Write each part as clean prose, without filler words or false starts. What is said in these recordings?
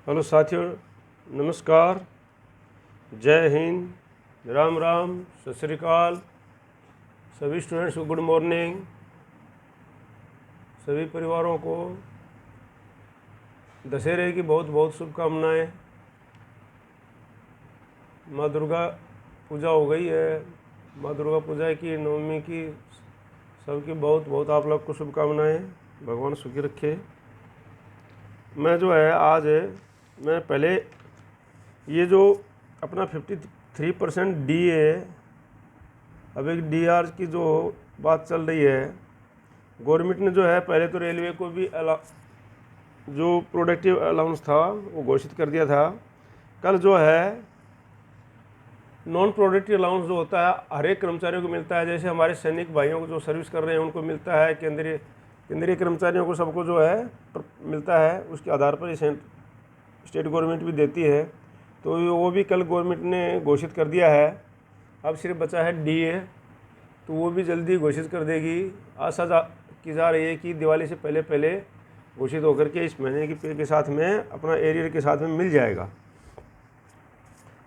Hello साथियों, नमस्कार, जय हिंद, राम राम, सत श्री अकाल। सभी स्टूडेंट्स को गुड मॉर्निंग। सभी परिवारों को दशहरे की बहुत बहुत शुभकामनाएं। माँ दुर्गा पूजा हो गई है, माँ दुर्गा पूजा की, नवमी की, सबकी बहुत बहुत आप लोग को शुभकामनाएं। भगवान सुखी रखे। मैं जो है आज मैं पहले ये जो अपना 53% डी है, अब एक डीआर की जो बात चल रही है, गवर्नमेंट ने जो है पहले तो रेलवे को भी जो प्रोडक्टिव अलाउंस था वो घोषित कर दिया था। कल जो है नॉन प्रोडक्टिव अलाउंस जो होता है हर एक कर्मचारियों को मिलता है। जैसे हमारे सैनिक भाइयों को जो सर्विस कर रहे हैं उनको मिलता है, केंद्रीय कर्मचारियों को सबको जो है मिलता है। उसके आधार पर स्टेट गवर्नमेंट भी देती है, तो वो भी कल गवर्नमेंट ने घोषित कर दिया है। अब सिर्फ बचा है डीए, तो वो भी जल्दी घोषित कर देगी। आशा की जा रही है कि दिवाली से पहले पहले घोषित होकर के इस महीने की पे के साथ में अपना एरियर के साथ में मिल जाएगा।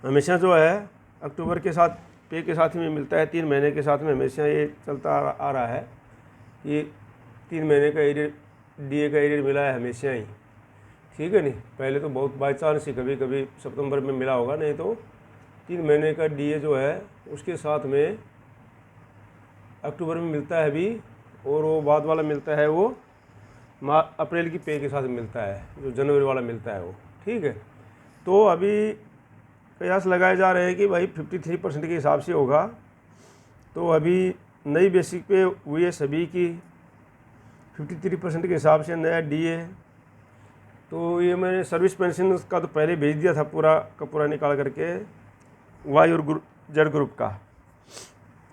हमेशा जो है अक्टूबर के साथ पे के साथ में मिलता है, 3 महीने के साथ में हमेशा ये चलता आ रहा है। ये 3 महीने का एरियर, डीए का एरियर मिला है हमेशा ही, ठीक है नहीं। पहले तो बहुत बाई चांस ही कभी कभी सितंबर में मिला होगा, नहीं तो 3 महीने का डीए जो है उसके साथ में अक्टूबर में मिलता है अभी, और वो बाद वाला मिलता है वो अप्रैल की पे के साथ मिलता है, जो जनवरी वाला मिलता है वो, ठीक है। तो अभी कयास लगाए जा रहे हैं कि भाई 53% के हिसाब से होगा। तो अभी नई बेसिक पे हुई है सभी की 53% के हिसाब से नया डीए। तो ये मैंने सर्विस पेंशन का तो पहले भेज दिया था पूरा का पूरा निकाल करके, वाई और जेड ग्रुप का।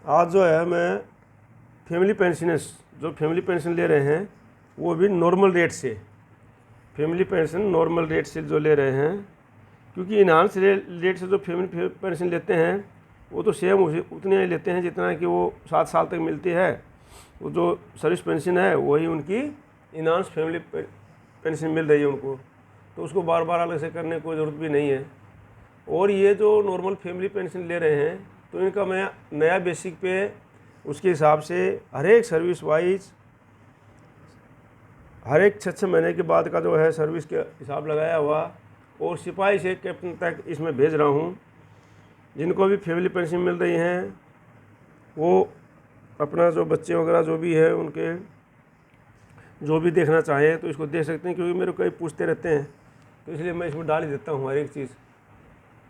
आज जो है मैं फैमिली पेंशनर्स जो फैमिली पेंशन ले रहे हैं वो भी नॉर्मल रेट से, फैमिली पेंशन नॉर्मल रेट से जो ले रहे हैं, क्योंकि इन्हांस रेट से जो फैमिली पेंशन लेते हैं वो तो सेम उतने ही लेते हैं जितना कि वो 7 साल तक मिलती है। वो जो सर्विस पेंशन है वही उनकी इन्हांस फैमिली पेंशन मिल रही है उनको, तो उसको बार बार अलग से करने की कोई ज़रूरत भी नहीं है। और ये जो नॉर्मल फैमिली पेंशन ले रहे हैं तो इनका मैं नया बेसिक पे उसके हिसाब से हर एक सर्विस वाइज हर एक 6 महीने के बाद का जो है सर्विस के हिसाब लगाया हुआ, और सिपाही से कैप्टन तक इसमें भेज रहा हूँ। जिनको भी फैमिली पेंशन मिल रही हैं वो अपना जो बच्चे वगैरह जो भी है उनके जो भी देखना चाहें तो इसको देख सकते हैं, क्योंकि मेरे को कई पूछते रहते हैं, तो इसलिए मैं इसमें डाल ही देता हूँ हर एक चीज़।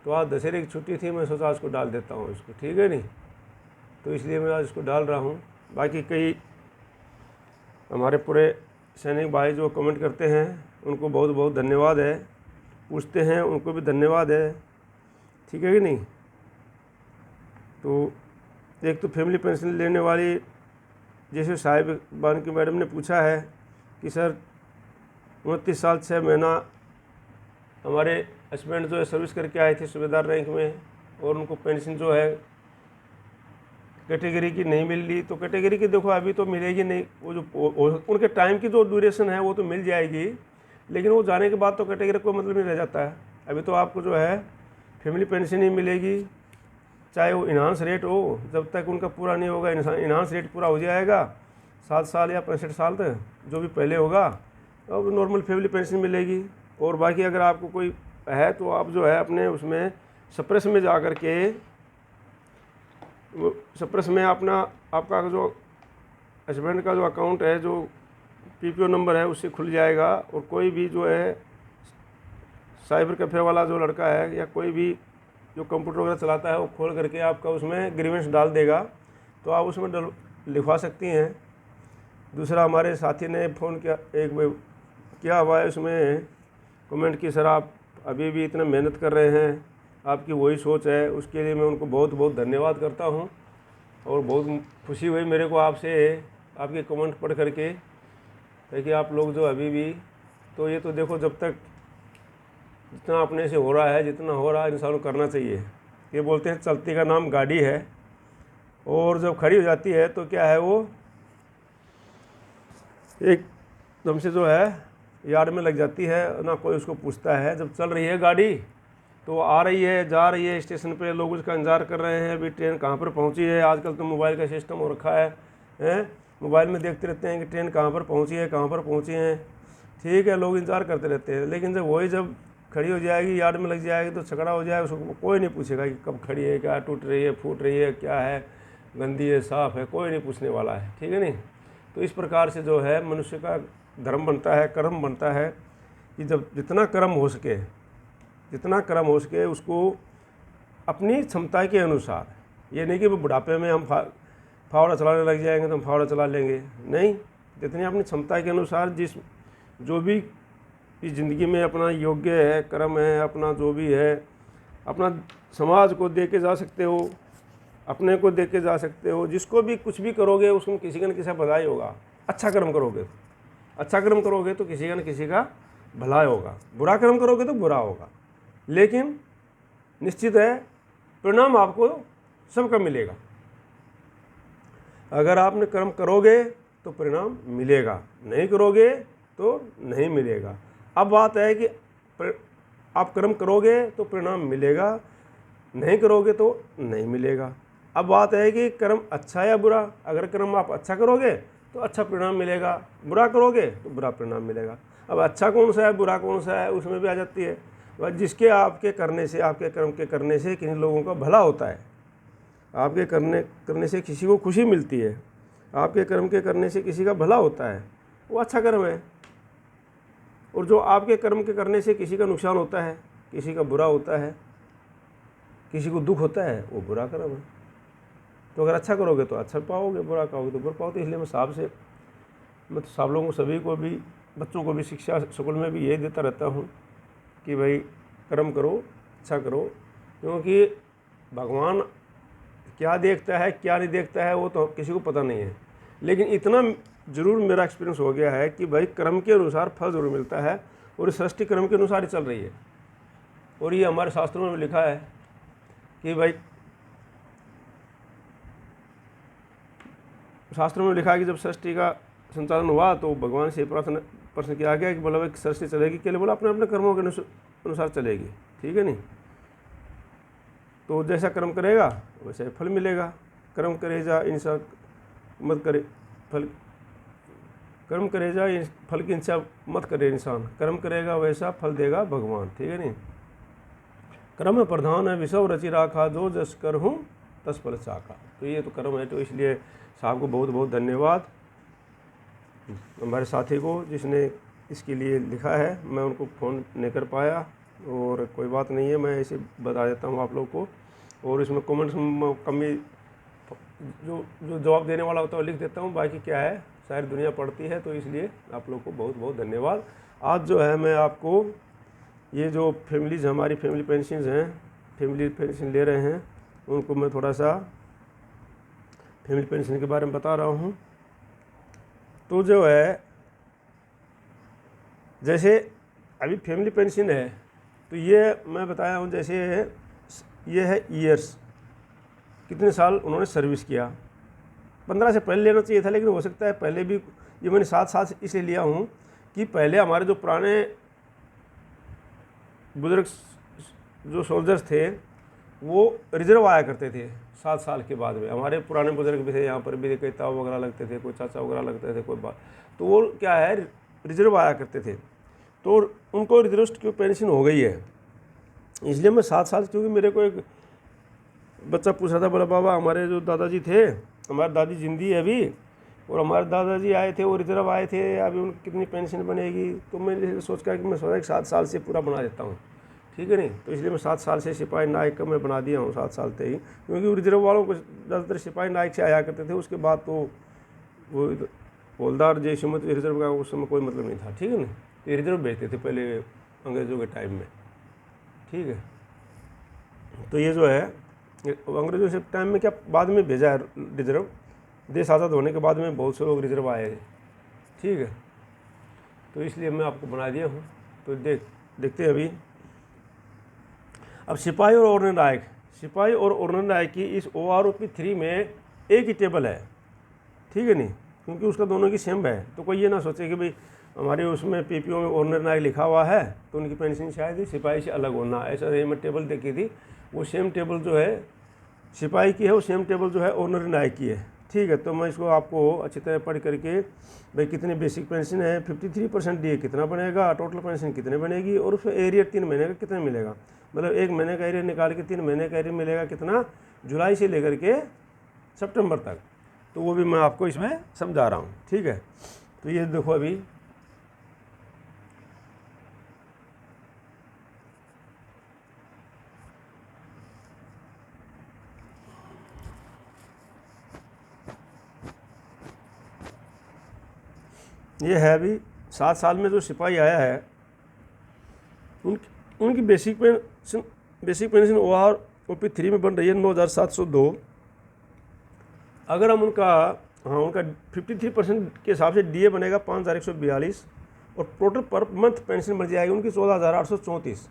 तो आज दशहरे की छुट्टी थी, मैं सोचा इसको डाल देता हूँ इसको, ठीक है नहीं। तो इसलिए मैं आज इसको डाल रहा हूँ। बाकी कई हमारे पूरे सैनिक भाई जो कमेंट करते हैं उनको बहुत बहुत धन्यवाद है, पूछते हैं उनको भी धन्यवाद है, ठीक है कि नहीं। तो एक तो फैमिली पेंशन लेने वाली जैसे साहिबान की मैडम ने पूछा है कि सर 29 साल 6 महीना हमारे हस्बैंड जो है सर्विस करके आए थे सूबेदार रैंक में, और उनको पेंशन जो है कैटेगरी की नहीं मिल रही। तो कैटेगरी की देखो अभी तो मिलेगी नहीं, वो जो उनके टाइम की जो ड्यूरेशन है वो तो मिल जाएगी, लेकिन वो जाने के बाद तो कैटेगरी को मतलब नहीं रह जाता है। अभी तो आपको जो है फैमिली पेंशन ही मिलेगी, चाहे वो इन्हांस रेट हो। जब तक उनका पूरा नहीं होगा, इन्हांस रेट पूरा हो जाएगा 7 साल या 65 साल तक जो भी पहले होगा, तो अब नॉर्मल फैमिली पेंशन मिलेगी। और बाकी अगर आपको कोई है तो आप जो है अपने उसमें सप्रेस में जा कर के सप्रेस में अपना आपका जो हस्बैंड का जो अकाउंट है, जो पीपीओ नंबर है उससे खुल जाएगा। और कोई भी जो है साइबर कैफ़े वाला जो लड़का है या कोई भी जो कंप्यूटर वगैरह चलाता है वो खोल करके आपका उसमें ग्रीवेंस डाल देगा, तो आप उसमें लिखवा सकती हैं। दूसरा हमारे साथी ने फ़ोन किया हुआ है उसमें कमेंट की सर आप अभी भी इतना मेहनत कर रहे हैं, आपकी वही सोच है, उसके लिए मैं उनको बहुत बहुत धन्यवाद करता हूं। और बहुत खुशी हुई मेरे को आपसे आपके कमेंट पढ़ करके, ताकि आप लोग जो अभी भी, तो ये तो देखो जब तक जितना अपने से हो रहा है, जितना हो रहा है इंसान को करना चाहिए। ये बोलते हैं चलती का नाम गाड़ी है, और जब खड़ी हो जाती है तो क्या है वो एकदम से जो है यार्ड में लग जाती है, ना कोई उसको पूछता है। जब चल रही है गाड़ी तो आ रही है, जा रही है स्टेशन पे, लोग उसका इंतज़ार कर रहे हैं, अभी ट्रेन कहाँ पर पहुँची है। आजकल तो मोबाइल का सिस्टम हो रखा है, मोबाइल में देखते रहते हैं कि ट्रेन कहाँ पर पहुँची है, कहाँ पर पहुँची है। ठीक है, लोग इंतज़ार करते रहते हैं, लेकिन जब खड़ी हो जाएगी, यार्ड में लग जाएगी तो झगड़ा हो जाएगा, उसको कोई नहीं पूछेगा कि कब खड़ी है, क्या टूट रही है, फूट रही है, क्या है, गंदी है, साफ़ है, कोई नहीं पूछने वाला है। ठीक है नहीं। तो इस प्रकार से जो है मनुष्य का धर्म बनता है, कर्म बनता है कि जब जितना कर्म हो सके उसको अपनी क्षमता के अनुसार, ये नहीं कि वो बुढ़ापे में हम फावड़ा चलाने लग जाएंगे तो हम फावड़ा चला लेंगे, नहीं। जितनी अपनी क्षमता के अनुसार जो भी इस ज़िंदगी में अपना योग्य है, कर्म है, अपना जो भी है, अपना समाज को दे के जा सकते हो, अपने को दे के जा सकते हो। जिसको भी कुछ भी करोगे उसमें किसी का न किसी का भलाई होगा। अच्छा कर्म करोगे तो किसी का न किसी का भलाई होगा, बुरा कर्म करोगे तो बुरा होगा, लेकिन निश्चित है परिणाम आपको सबका मिलेगा। अगर आपने कर्म करोगे तो परिणाम मिलेगा, नहीं करोगे तो नहीं मिलेगा। अब बात है कि आप कर्म करोगे तो परिणाम मिलेगा, नहीं करोगे तो नहीं मिलेगा। अब बात है कि कर्म अच्छा या बुरा। अगर कर्म आप अच्छा करोगे तो अच्छा परिणाम मिलेगा, बुरा करोगे तो बुरा परिणाम मिलेगा। अब अच्छा कौन सा है, बुरा कौन सा है, उसमें भी आ जाती है जिसके आपके कर्म के करने से किन लोगों का भला होता है, आपके करने से किसी को खुशी मिलती है, आपके कर्म के करने से किसी का भला होता है, वो अच्छा कर्म है। और जो आपके कर्म के करने से किसी का नुकसान होता है, किसी का बुरा होता है, किसी को दुख होता है, वो बुरा कर्म है। तो अगर अच्छा करोगे तो अच्छा पाओगे, बुरा करोगे तो बुरा पाओगे। इसलिए मैं सब लोगों को, सभी को भी, बच्चों को भी शिक्षा स्कूल में भी यही देता रहता हूँ कि भाई कर्म करो, अच्छा करो, क्योंकि भगवान क्या देखता है क्या नहीं देखता है वो तो किसी को पता नहीं है। लेकिन इतना ज़रूर मेरा एक्सपीरियंस हो गया है कि भाई कर्म के अनुसार फल ज़रूर मिलता है, और सृष्टि कर्म के अनुसार ही चल रही है। और ये हमारे शास्त्रों में लिखा है कि भाई, शास्त्रों में लिखा है कि जब सृष्टि का संचालन हुआ तो भगवान से प्रश्न किया गया कि मतलब एक सृष्टि चलेगी, के लिए बोला अपने अपने कर्मों के अनुसार चलेगी। ठीक है नहीं। तो जैसा कर्म करेगा वैसे फल मिलेगा। कर्म करे जा इंसान मत करे फल, कर्म करे जा फल की इच्छा मत करे इंसान, कर्म करेगा वैसा फल देगा भगवान। ठीक है नहीं। कर्म प्रधान है विषव रचि राखा, जो जस कर हूँ तस फल चाखा। तो ये तो कर्म है। तो इसलिए साहब को बहुत बहुत धन्यवाद, हमारे साथी को जिसने इसके लिए लिखा है। मैं उनको फ़ोन नहीं कर पाया, और कोई बात नहीं है, मैं ऐसे बता देता हूँ आप लोग को। और इसमें कमेंट्स में कमी जो जवाब देने वाला होता है वो लिख देता हूँ, बाकी क्या है सारी दुनिया पढ़ती है। तो इसलिए आप लोग को बहुत बहुत धन्यवाद। आज जो है मैं आपको ये जो फैमिलीज, हमारी फैमिली पेंशन हैं, फैमिली पेंशन ले रहे हैं, उनको मैं थोड़ा सा फैमिली पेंशन के बारे में बता रहा हूँ। तो जो है जैसे अभी फैमिली पेंशन है, तो ये मैं बताया हूँ, जैसे ये है ईयर्स, कितने साल उन्होंने सर्विस किया। 15 से पहले लेना चाहिए था, लेकिन हो सकता है पहले भी। ये मैंने 7 साल से इसलिए लिया हूँ कि पहले हमारे जो पुराने बुजुर्ग जो सोल्जर्स थे वो रिजर्व आया करते थे 7 साल के बाद में। हमारे पुराने बुजुर्ग भी थे, यहाँ पर भी कोई ताऊ वगैरह लगते थे, कोई चाचा वगैरह लगते थे, कोई बात, तो वो क्या है रिजर्व आया करते थे। तो उनको रिजर्व की पेंशन हो गई है, इसलिए मैं 7 साल, क्योंकि मेरे को एक बच्चा पूछ रहा था, बोला बाबा हमारे जो दादाजी थे, हमारी दादी जिंदी है अभी, और हमारे दादाजी आए थे वो रिजर्व आए थे, अभी उनकी कितनी पेंशन बनेगी। तो मैंने सोचा कि मैं सोचा कि 7 साल से पूरा बना देता हूँ। ठीक है नहीं। तो इसलिए मैं 7 साल से सिपाही नायक का मैं बना दिया हूँ 7 साल से ही, क्योंकि रिजर्व वालों को ज़्यादातर सिपाही नायक से आया करते थे। उसके बाद तो वो हवलदार जयसिमत रिजर्व का उस समय कोई मतलब नहीं था। ठीक है ना। ये रिजर्व भेजते थे पहले अंग्रेज़ों के टाइम में। ठीक है। तो ये जो है अंग्रेज़ों से टाइम में क्या बाद में भेजा है रिजर्व, देश आज़ाद होने के बाद में बहुत से लोग रिजर्व आए हैं। ठीक है। तो इसलिए मैं आपको बना दिया हूँ। तो देखते हैं अभी। अब सिपाही और ऑर्डिनरी नायक, सिपाही और ऑर्डिनरी नायक की इस OROP 3 में एक ही टेबल है। ठीक है नहीं। क्योंकि उसका दोनों की सेम है। तो कोई ये ना सोचे कि भाई हमारे उसमें पीपीओ में ऑर्डिनरी नायक लिखा हुआ है तो उनकी पेंशन शायद ही सिपाही से अलग होना, ऐसा नहीं। मैं टेबल देखी थी, वो सेम टेबल जो है सिपाही की है, वो सेम टेबल जो है ऑर्डिनरी नायक की है। ठीक है, तो मैं इसको आपको अच्छी तरह पढ़ करके भाई कितनी बेसिक पेंशन है, 53% डीए कितना बनेगा, टोटल पेंशन कितने बनेगी, और उसमें एरियर 3 महीने का कितना मिलेगा, मतलब 1 महीने का एरियर निकाल के 3 महीने का एरियर मिलेगा कितना, जुलाई से लेकर के सितंबर तक। तो वो भी मैं आपको इसमें समझा रहा हूँ। ठीक है, तो ये देखो अभी ये है अभी 7 साल में जो सिपाही आया है उनकी बेसिक पेंशन OPT 3 में बन रही है 9,702। अगर हम उनका 53% के हिसाब से डीए बनेगा 5,142 और टोटल पर मंथ पेंशन बन जाएगी उनकी 14,834।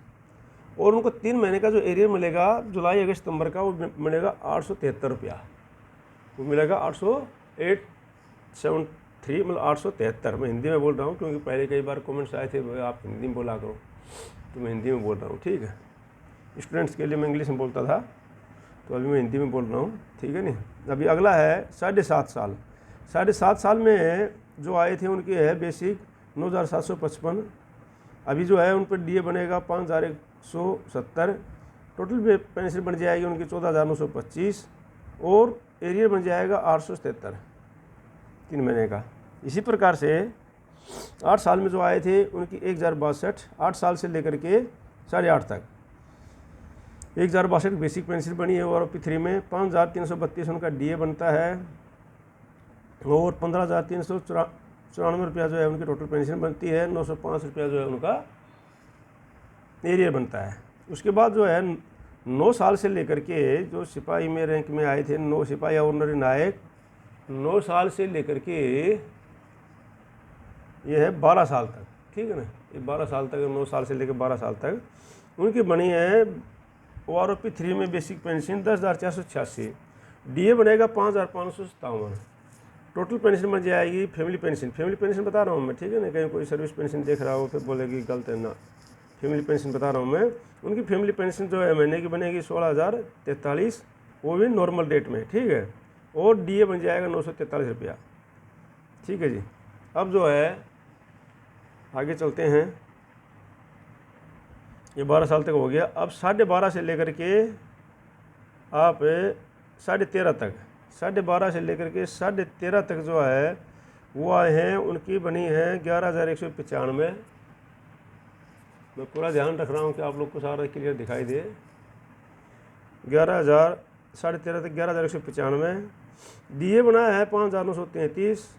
और उनको 3 महीने का जो एरियर मिलेगा जुलाई अगस्त सितंबर का, वो मिलेगा 873 रुपया। वो मिलेगा 873, मतलब 873। मैं हिंदी में बोल रहा हूँ क्योंकि पहले कई बार कमेंट्स आए थे आप हिंदी में बोला करो, तो मैं हिंदी में बोल रहा हूँ। ठीक है, स्टूडेंट्स के लिए मैं इंग्लिश में बोलता था, तो अभी मैं हिंदी में बोल रहा हूँ। ठीक है नहीं। अभी अगला है 7.5 साल। 7.5 साल में जो आए थे उनके है बेसिक 9,755। अभी जो है उन पर डीए बनेगा 5,170। टोटल पेंशन बन जाएगी उनकी 14,925 और एरियर बन जाएगा 877 3 महीने का। इसी प्रकार से 8 साल में जो आए थे उनकी 1,062, 8 साल से लेकर के 8.5 तक 1,062 बेसिक पेंशन बनी है। और OPT 3 में 5,332 उनका डीए बनता है और 15,394 रुपया जो है उनकी टोटल पेंशन बनती है। 905 रुपया जो है उनका एरियर बनता है। उसके बाद जो है 9 साल से लेकर के जो सिपाही में रैंक में आए थे, 9 सिपाही ऑर्डिनरी नायक, 9 साल से लेकर के ये है 12 साल तक। ठीक है ना, ये 12 साल तक, 9 साल से लेकर 12 साल तक उनकी बनी है OPT 3 में बेसिक पेंशन 10,486। डीए बनेगा 5,557। टोटल पेंशन बन जाएगी फैमिली पेंशन बता रहा हूँ मैं। ठीक है ना, कहीं कोई सर्विस पेंशन देख रहा हो फिर बोलेगी गलत है ना, फैमिली पेंशन बता रहा हूँ मैं। उनकी फैमिली पेंशन जो है महीने की बनेगी 16,043, वो भी नॉर्मल डेट में। ठीक है, और डीए बन जाएगा 943 रुपया। ठीक है जी। अब जो है आगे चलते हैं, ये 12 साल तक हो गया। अब 12.5 से लेकर के आप 13.5 तक, 12.5 से लेकर के 13.5 तक जो है वो आए हैं, उनकी बनी है 11,195। मैं पूरा ध्यान रख रहा हूँ कि आप लोग को सारा क्लियर दिखाई दे। 13,000, 13.5 तक 11,195। डीए बनाया है 5,933।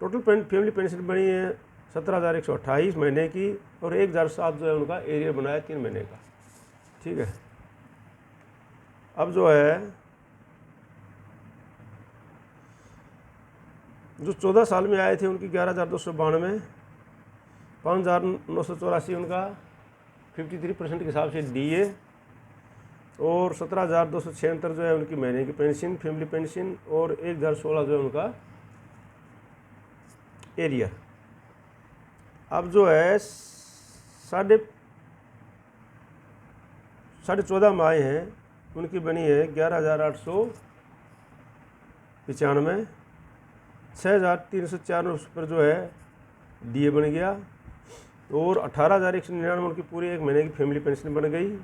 टोटल फैमिली पेंशन बनी है 17,128 महीने की और 1,007 जो है उनका एरियर बनाया 3 महीने का। ठीक है, अब जो है जो 14 साल में आए थे उनकी 11,292, 5,984 उनका 53% के हिसाब से डीए और 17,276 जो है उनकी महीने की पेंशन फैमिली पेंशन और 1,016 जो है उनका एरियर। अब जो है 14.5 में आए हैं उनकी बनी है 11,895, 6,304 पर जो है डीए बन गया और 18,199 उनकी पूरी 1 महीने की फैमिली पेंशन बन गई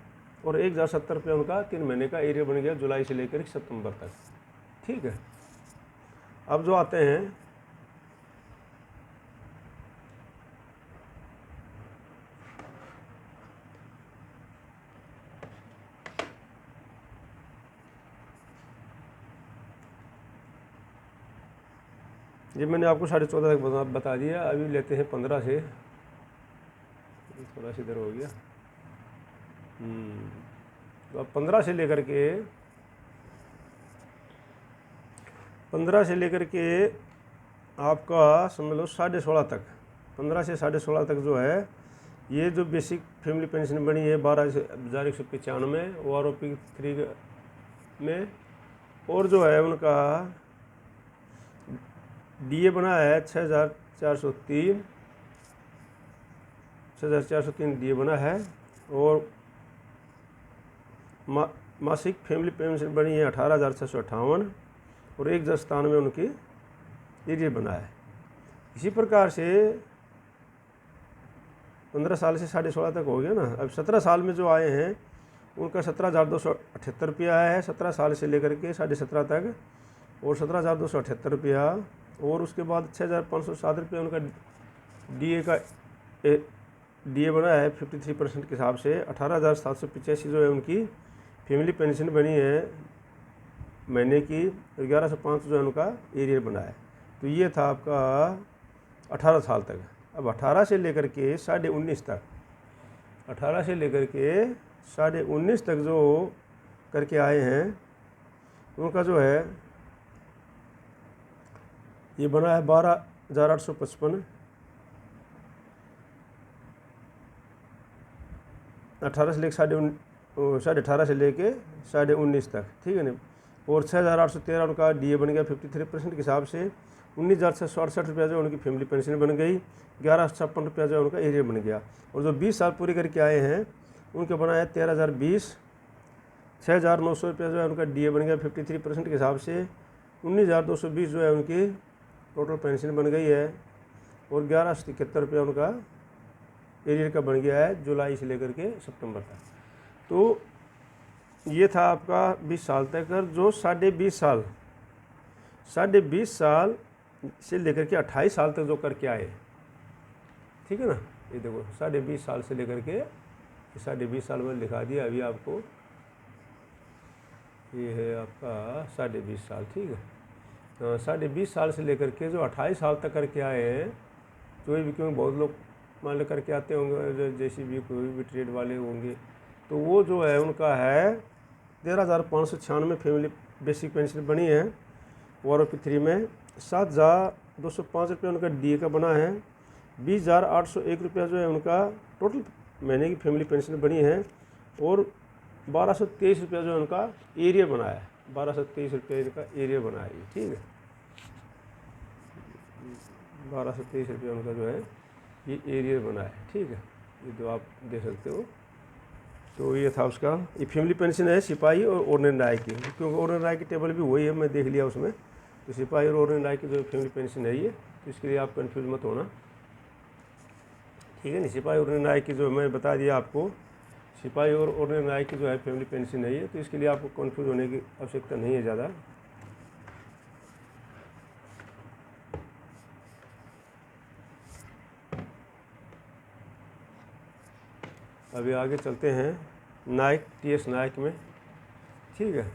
और 1,070 रुपया उनका 3 महीने का एरियर बन गया जुलाई से लेकर सितंबर तक। ठीक है, अब जो आते हैं ये मैंने आपको 14.5 तक बता दिया। अभी लेते हैं 15 से, थोड़ा सा इधर हो गया। तो अब 15 से लेकर के आपका समझ लो 16.5 तक, 15 से 16.5 तक जो है ये जो बेसिक फैमिली पेंशन बनी है 12,195 OPT 3 में, और जो है उनका DA बना है 6,403 DA बना है। और मासिक फैमिली पेंशन बनी है 18,658 और 1,97 उनकी एरियर बना है। इसी प्रकार से 15 साल से 16.5 तक हो गया ना। अब 17 साल में जो आए हैं उनका 17,278 रुपया है 17 साल से लेकर के 17.5 तक, और 17,278 रुपया। और उसके बाद 6,507 रुपया उनका DA बना है 53% के हिसाब से। 18,785 जो है उनकी फैमिली पेंशन बनी है महीने की। 1105 जो है उनका एरियर बना है। तो ये था आपका 18 साल तक। अब 18 से लेकर के 19.5 तक, 18 से लेकर के 19.5 तक जो करके आए हैं उनका जो है ये बना है 12,855। 18 से लेकर 18.5 से लेके 19.5 तक, ठीक है ना। और 6,813 उनका DA बन गया 53% के हिसाब से। 19,668 रुपया जो उनकी फैमिली पेंशन बन गई। 1156 रुपया जो उनका एरियर बन गया। और जो 20 साल पूरे करके आए हैं उनके बना है 13,020। 6,900 रुपया जो है उनका DA बन गया 53% के हिसाब से। 19,220 जो है उनकी टोटल पेंशन बन गई है। और 1171 रुपया उनका एरियर का बन गया है जुलाई से लेकर के सितंबर तक। तो ये था आपका 20 साल तक। और जो 20.5 साल से लेकर के 28 साल तक जो करके आए, ठीक है ना। ये देखो 20.5 साल से लेकर के 20.5 साल में लिखा दिया अभी आपको। ये है आपका 20.5 साल, ठीक है। 20.5 साल से लेकर के जो 28 साल तक करके आए हैं, जो भी, क्योंकि बहुत लोग मान लो करके आते होंगे जैसे भी कोई भी ट्रेड वाले होंगे, तो वो जो है उनका है 13,596 फैमिली बेसिक पेंशन बनी है। ORP3 में 7,205 रुपये उनका DA का बना है। 20,801 रुपया जो है उनका टोटल महीने की फैमिली पेंशन बनी है। और 1,223 रुपया जो है उनका एरियर बना है। 1,223 रुपये इनका एरियर बना है, ठीक है। 1,223 रुपया उनका जो है ये एरियर बना है, ठीक है। ये जो आप देख सकते हो। तो ये था उसका, ये फैमिली पेंशन है सिपाही और ऑर्डिनरी नायक की, क्योंकि ऑर्डिनरी नायक की टेबल भी वही है, मैं देख लिया उसमें। तो सिपाही और ऑर्डिनरी नायक की जो फैमिली पेंशन है ये, तो इसके लिए आप कंफ्यूज मत होना, ठीक है ना। सिपाही और ऑर्डिनरी नायक की जो मैं बता दिया आपको, सिपाही और ऑर्डिनरी नायक की जो है फैमिली पेंशन है ये, तो इसके लिए आपको कंफ्यूज होने की आवश्यकता नहीं है ज़्यादा। अभी आगे चलते हैं नायक, TS नायक में, ठीक है।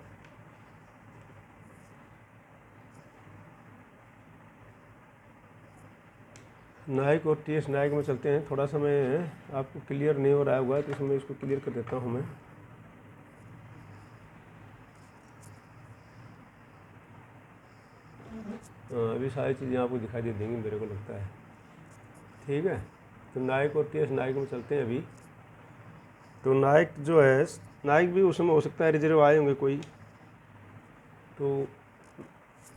नायक और TS नायक में चलते हैं। थोड़ा सा मैं आपको क्लियर नहीं हो रहा होगा तो इसमें इसको क्लियर कर देता हूँ मैं। अभी सारी चीज़ें आपको दिखाई दे देंगी मेरे को लगता है, ठीक है। तो नायक और TS नायक में चलते हैं अभी। तो नायक जो है, नायक भी उसमें हो सकता है रिजर्व आए होंगे कोई, तो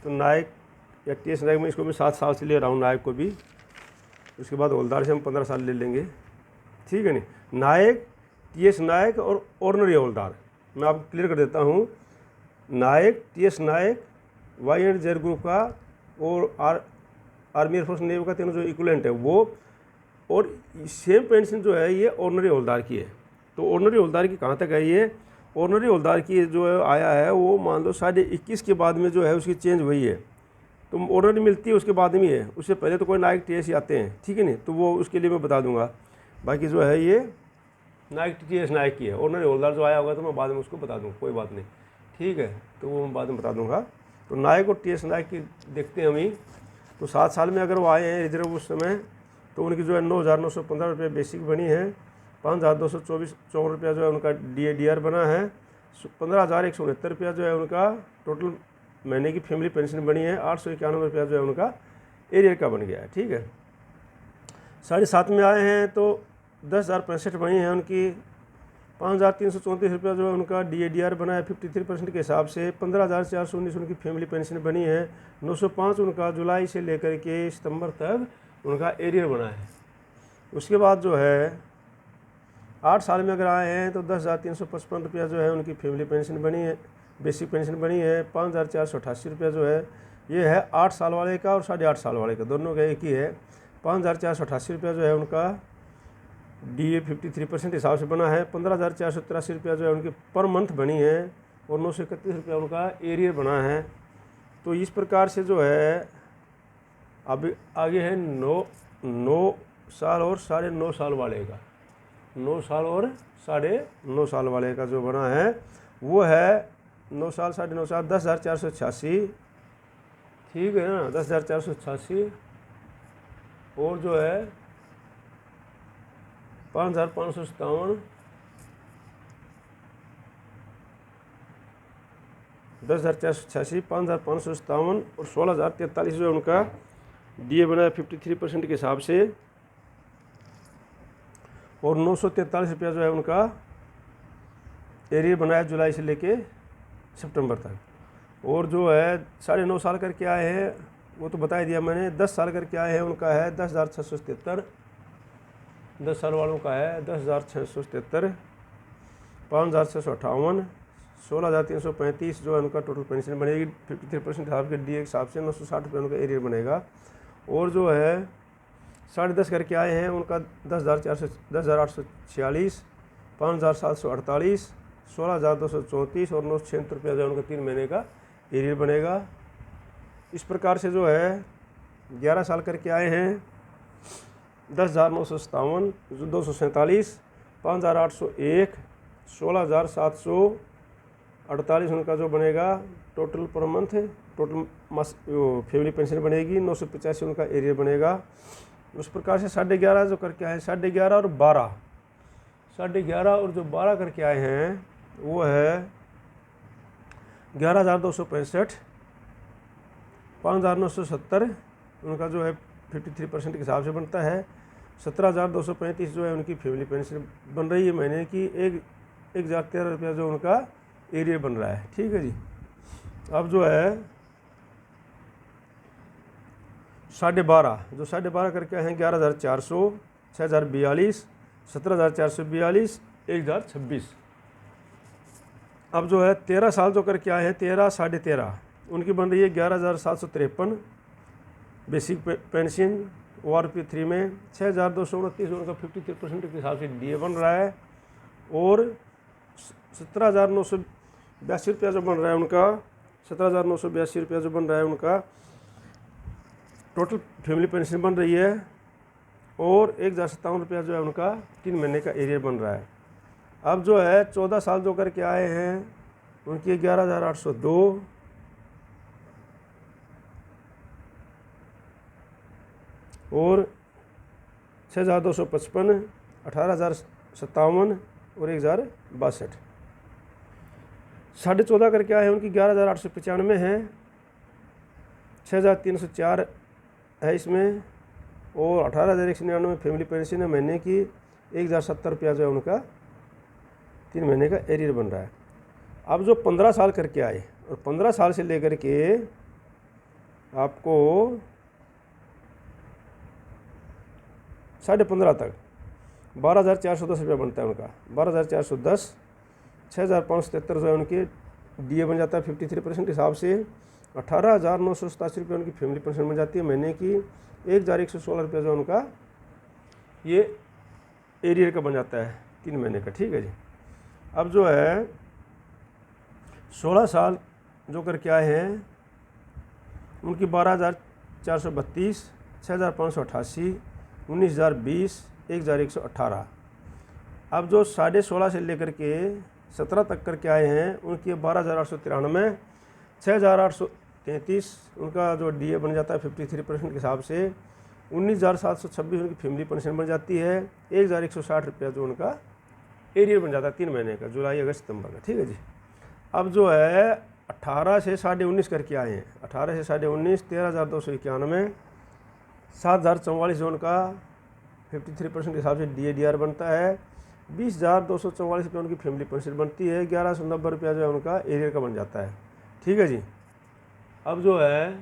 नायक या TS नायक में इसको मैं 7 साल से ले रहा हूँ नायक को भी। उसके बाद हवलदार से हम 15 साल ले लेंगे, ठीक है नहीं। नायक, TS नायक और ऑर्डिनरी हवलदार मैं आपको क्लियर कर देता हूँ। नायक, TS नायक YZ ग्रुप का और आर्मी एयरफोर्स नेवी का तीनों जो इक्वलेंट है वो, और सेम पेंशन जो है ये ऑर्डिनरी हवलदार की है। तो ऑर्डिनरी हवलदार की कहाँ तक है ये, ऑर्डिनरी हवलदार की जो है आया है वो मान लो 21.5 के बाद में जो है उसकी चेंज हुई है। तो ऑर्डिनरी मिलती है उसके बाद में है, उससे पहले तो कोई नायक TS आते हैं, ठीक है नहीं। तो वो उसके लिए मैं बता दूंगा। बाकी जो है ये नायक TS नायक की है। ऑर्डिनरी हवलदार जो आया होगा तो मैं बाद में उसको बता दूँगा, कोई बात नहीं, ठीक है। तो वो मैं बाद में बता दूँगा। तो नायक और TS नायक की देखते हैं हम ही। तो 7 साल में अगर वो आए हैं रिजर्व उस समय, तो उनकी जो है 9,915 रुपये बेसिक बनी है। 5,224 रुपया जो है उनका DAR बना है। 15,169 रुपया जो है उनका टोटल महीने की फैमिली पेंशन बनी है। 891 रुपया जो है उनका एरियर का बन गया है, ठीक है। 7.5 में आए हैं तो 10,065 बनी है उनकी ₹5,334 जो है उनका DADR बना है 53% के हिसाब से। 15,419 उनकी फैमिली पेंशन बनी है। 905 उनका जुलाई से लेकर के सितंबर तक उनका एरियर बना है। उसके बाद जो है 8 साल में अगर आए हैं तो ₹10,355 जो है उनकी फैमिली पेंशन बनी है, बेसिक पेंशन बनी है। ₹5,488 जो है ये है 8 साल वाले का और 8.5 साल वाले का, दोनों का एक ही है। ₹5,488 जो है उनका DA 53% हिसाब से बना है। ₹15,483 जो है उनकी पर मंथ बनी है और ₹931 उनका एरियर बना है। तो इस प्रकार से जो है अब आगे है 9 साल और 9.5 साल वाले का। 9 साल और 9.5 साल वाले का जो बना है वो है 9 साल 9.5 साल 10,486, ठीक है ना, 10,486 और जो है 5,557, 10,486, 5,557 और 16,043 जो है उनका DA बना है 53% के हिसाब से और ₹943 जो है उनका एरियर बना है जुलाई से लेके सितंबर तक। और जो है 9.5 साल करके आए हैं वो तो बता ही दिया मैंने। 10 साल करके आए हैं उनका है 10,677, 10 साल वालों का है 10,677, 5,658, 16,335 जो है उनका टोटल पेंशन बनेगी 53% हिसाब के DA के हिसाब से। ₹960 उनका एरियर बनेगा। और जो है 10.5 करके आए हैं उनका 10,846, 5,748, 16,234 और ₹976 जो है उनका 3 महीने का एरियर बनेगा। इस प्रकार से जो है 11 साल करके आए हैं 10,957, 247, 5,801, 16,748 उनका जो बनेगा total per month, total family pension बनेगी। 985 उनका एरियर बनेगा। उस प्रकार से 11.5 जो करके आए हैं 11.5 और 12, 11.5 और जो 12 करके आए हैं वो है 11,265, 5,970 उनका जो है 53% के हिसाब से बनता है। 17,235 जो है उनकी फैमिली पेंशन बन रही है महीने की। 1,013 जो उनका एरियर बन रहा है, ठीक है जी। अब जो है 12.5 जो 12.5 करके हैं 11,400, 6,042, 17,442, 1,026। अब जो है 13 साल जो करके आए हैं 13, 13.5 उनकी बन रही है 11,753 बेसिक पेंशन ORP 3 में। 6,229 उनका 53% के हिसाब से DA बन रहा है। और 17,982 जो बन रहा है उनका, 17,982 जो बन रहा है उनका टोटल फैमिली पेंशन बन रही है। और 1,057 जो है उनका 3 महीने का एरियर बन रहा है। अब जो है 14 साल जो करके आए हैं उनकी 11,802, और 6,255, 18,057 और 1,062। 14.5 करके आए हैं उनकी 11,895 है, 6,304 है इसमें, और 18,199 फैमिली पेंशन है महीने की। 1,070 जो है उनका 3 महीने का एरियर बन रहा है। अब जो 15 साल करके आए और 15 साल से लेकर के आपको 15.5 तक 12,410 रुपया बनता है उनका। 12,410, 6,573 जो है उनके DA बन जाता है 53% हिसाब से। 18,987 रुपये उनकी फैमिली पेंशन बन जाती है महीने की। 1,116 रुपया जो उनका ये एरियर का बन जाता है 3 महीने का, ठीक है जी। अब जो है 16 साल जो करके आए हैं उनकी 12,432, 6,588, 19,020, 1,118। अब जो 16.5 से लेकर के 17 तक करके आए हैं उनकी 12,893, 6,833 उनका जो DA बन जाता है 53% के हिसाब से। 19,726 उनकी फैमिली पेंशन बन जाती है। 1,160 रुपया जो उनका एरियर बन जाता है 3 महीने का, जुलाई अगस्त सितंबर का, ठीक है जी। अब जो है 18 से 19.5 करके आए हैं, 18 से 19.5, 13,291, 7,044 जो उनका 53% के हिसाब से DADR बनता है। 20,244 रुपये उनकी फैमिली पेंशन बनती है। 1190 रुपया जो है उनका एरियर का बन जाता है। ठीक है जी। अब जो है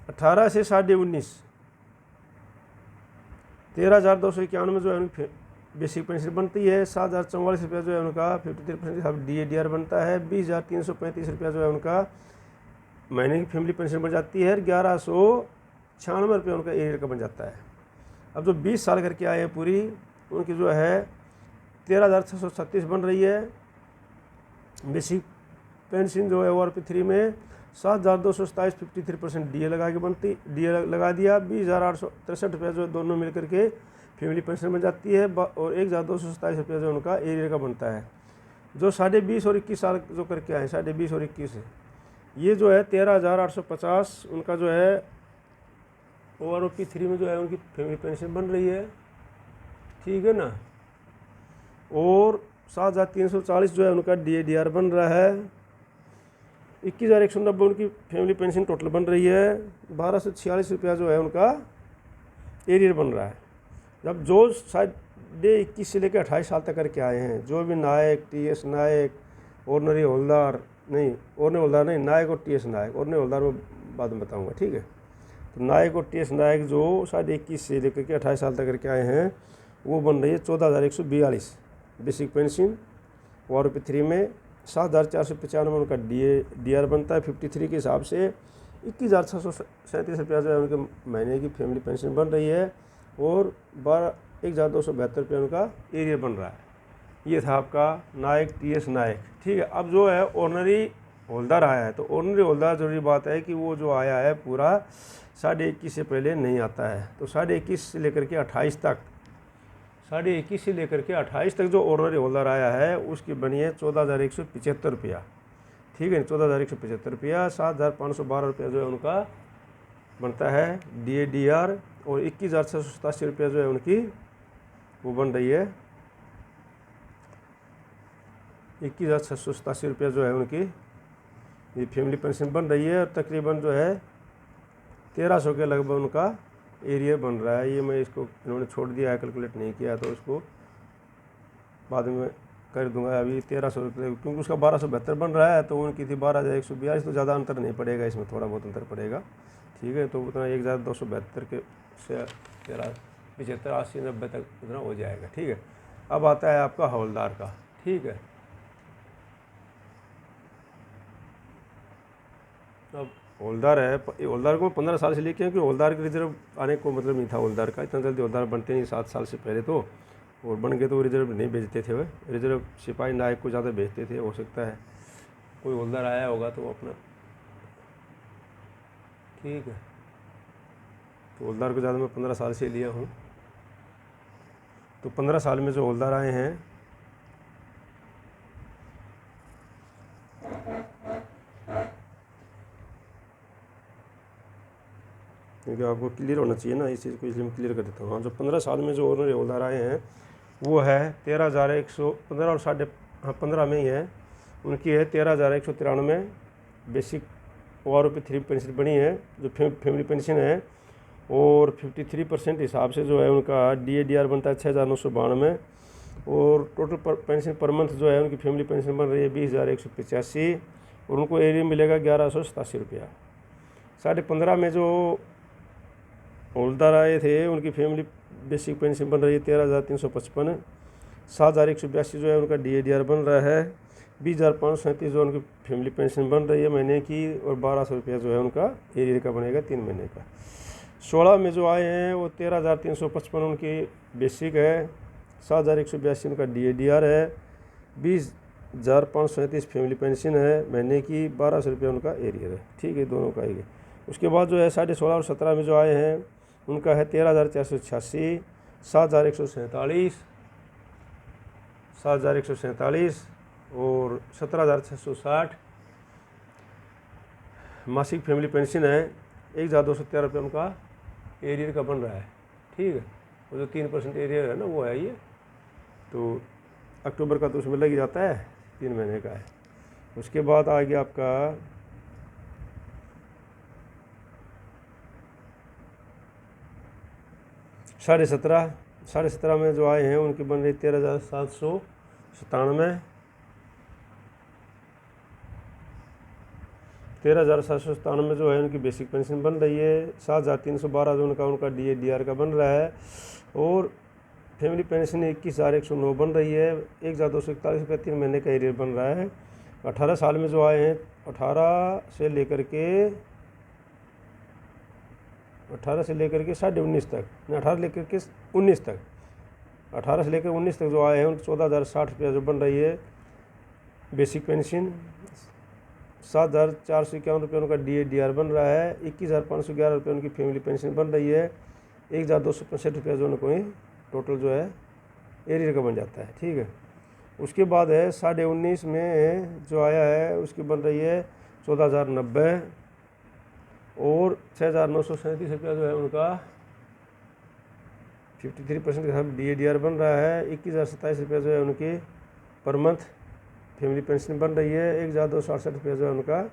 18 से 19.5 13,291 जो है उनकी बेसिक पेंशन बनती है। 7,044 रुपया जो है उनका 53% DAR बनता है। 20,335 रुपया जो है उनका महीने की फैमिली पेंशन बन जाती है। 1196 रुपया उनका एरियर का बन जाता है। अब जो 20 साल करके आए हैं पूरी, उनकी जो है 13,636 बन रही है बेसिक पेंशन जो है ORP3 में। 7,227 53% DA लगा के बनती, DA लगा दिया। 20,863 रुपया जो दोनों मिल करके फैमिली पेंशन बन जाती है और 1,227 रुपया जो उनका एरियर का बनता है। जो 20.5 और 21 साल जो करके आए, 20.5 और 21 है, ये जो है 13,850 उनका जो है ORP3 में जो है उनकी फैमिली पेंशन बन रही है। ठीक है ना। और 7,340 जो है उनका DAR बन रहा है। 21,190 उनकी फैमिली पेंशन टोटल बन रही है। 1,246 रुपया जो है उनका एरियर बन रहा है। जब जो 21 से लेकर 28 साल तक करके आए हैं, जो भी नायक, TS नायक, ऑर्डनरी होल्डर नहीं, नायक और TS नायक, ऑर्डनरी होल्डर में बाद में बताऊंगा। ठीक है। तो नायक और TS नायक जो 21 से लेकर के 28 साल तक करके आए हैं, वो बन रही है 14,142 बेसिक पेंशन ORP3 में। 7,495 उनका DAR बनता है 53 के हिसाब से। 21,637 रुपया जो है उनके महीने की फैमिली पेंशन बन रही है और 1,272 रुपया उनका एरियर बन रहा है। ये था आपका नायक, TS नायक। ठीक है। अब जो है ऑर्डनरी होल्डर आया है, तो ऑर्डनरी होल्डर जरूरी बात है कि वो जो आया है पूरा 21.5 से पहले नहीं आता है। तो 21.5 से लेकर के 28 तक, 21.5 से लेकर के 28 तक जो ऑर्डनरी होल्डर आया है उसकी बनी है 14,175 रुपया। ठीक है। 14,175 रुपया। 7,512 रुपया जो है उनका बनता है DAR और 21,687 रुपया जो है उनकी वो बन रही है, 21,687 रुपया जो है उनकी ये फैमिली पेंशन बन रही है। और तकरीबन जो है 1,300 के लगभग उनका एरिया बन रहा है। ये मैं इसको इन्होंने छोड़ दिया है, कैलकुलेट नहीं किया, तो इसको बाद में कर दूंगा। अभी 1,300 रुपये, क्योंकि उसका 1,272 बन रहा है, तो उनकी थी 12,142। तो ज़्यादा अंतर नहीं पड़ेगा इसमें, थोड़ा बहुत अंतर पड़ेगा। ठीक है। तो उतना 1,272 के से 75, 80, 90 तक उतना हो जाएगा। ठीक है। अब आता है आपका हवलदार का। ठीक है। अब हवलदार है, हवलदार को 15 साल से लेके, क्योंकि हवलदार के रिजर्व आने को मतलब नहीं था हवलदार का, इतना जल्दी हवलदार बनते नहीं, 7 साल से पहले तो, और बन गए तो रिजर्व नहीं भेजते थे। वह रिजर्व सिपाही नायक को ज़्यादा भेजते थे। हो सकता है कोई हवलदार आया होगा तो अपना। ठीक है। तो हवलदार को ज़्यादा मैं 15 साल से लिया हूँ। तो 15 साल में जो हवलदार आए हैं, क्योंकि आपको क्लियर होना चाहिए ना इस चीज़ को, इसलिए मैं क्लियर कर देता हूँ। हाँ, जो 15 साल में जो ऑर्डनरी हवलदार आए हैं वो है 13,115 और 15 में ही है उनकी है 13,193 बेसिक ORP3 पेंशन बनी है, जो फैमिली पेंशन है। और 53% हिसाब से जो है उनका DAR बनता है 6,992। और टोटल पेंशन पर मंथ जो है उनकी फैमिली पेंशन बन रही है 20,185 और उनको एरिया मिलेगा 1,187 रुपया। 15.5 में जो हवलदार आए थे उनकी फैमिली बेसिक पेंशन बन रही है 13,355। 7,182 जो है उनका DAR बन रहा है। 20,537 जो उनकी फैमिली पेंशन बन रही है महीने की, और 1,200 रुपया जो है उनका एरियर का बनेगा 3 महीने का। 16 में जो आए हैं वो 13,355 उनकी बेसिक है। 7,182 उनका DAR है। 20,537 फैमिली पेंशन है महीने की, 1,200 रुपया उनका एरियर है। ठीक है, दोनों का ही। उसके बाद जो है 16.5 और 17 में जो आए हैं उनका है 13,486, 7,147, 7,147 और 17,660 मासिक फैमिली पेंशन है। 1,213 रुपये उनका एरियर का बन रहा है। ठीक है। वो जो 3% एरियर है ना वो है ये। तो अक्टूबर का तो उसमें लग जाता है, 3 महीने का है। उसके बाद आ गया आपका 17.5 में जो आए हैं उनकी बन रही 13,797। 13,797 में जो है उनकी बेसिक पेंशन बन रही है। 7,312 जो उनका DAR का बन रहा है। और फैमिली पेंशन 21,109 बन रही है। 1,241 रुपये 3 महीने का एरियर बन रहा है। 18 साल में जो आए हैं 18 से लेकर के 19.5 तक, 18 लेकर के 19 तक, 18 से लेकर 19 तक जो आए हैं उन 14,060 रुपया जो बन रही है बेसिक पेंशन। 7,451 रुपये उनका DAR बन रहा है। 21,511 रुपये उनकी फैमिली पेंशन बन रही है। 1,265 रुपया जो उनको टोटल जो है एरियर का बन जाता है। ठीक है। उसके बाद है 19.5 में जो आया है उसकी बन रही है 14,090 और 6,937 रुपया जो है उनका 53% के साथ DAR बन रहा है। 21,027 रुपया जो है उनकी पर मंथ फैमिली पेंशन बन रही है। 1,268 रुपया जो है उनका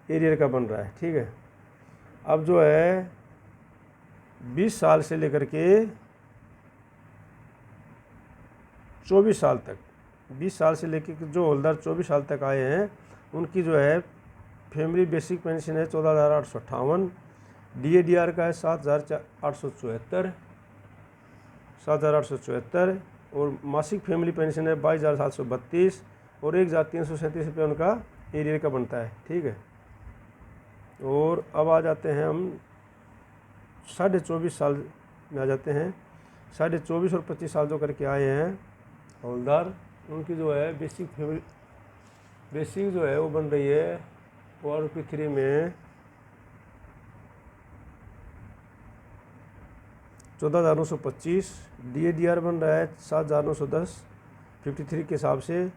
एरियर का बन रहा है। ठीक है। अब जो है 20 साल से लेकर के 24 साल तक, 20 साल से लेकर जो होल्डर 24 साल तक आए हैं उनकी जो है फैमिली बेसिक पेंशन है 14,858। DAR का है 7,874 और मासिक फैमिली पेंशन है 22,732 और 1,337 रुपये उनका एरियर का बनता है। ठीक है। और अब आ जाते हैं हम 24.5 साल में आ जाते हैं। 24.5 और 25 साल जो करके आए हैं हवलदार, उनकी जो है बेसिक जो है वो बन रही है ORP3 में 14,925। DAR बन रहा है 7,910 53 के हिसाब से।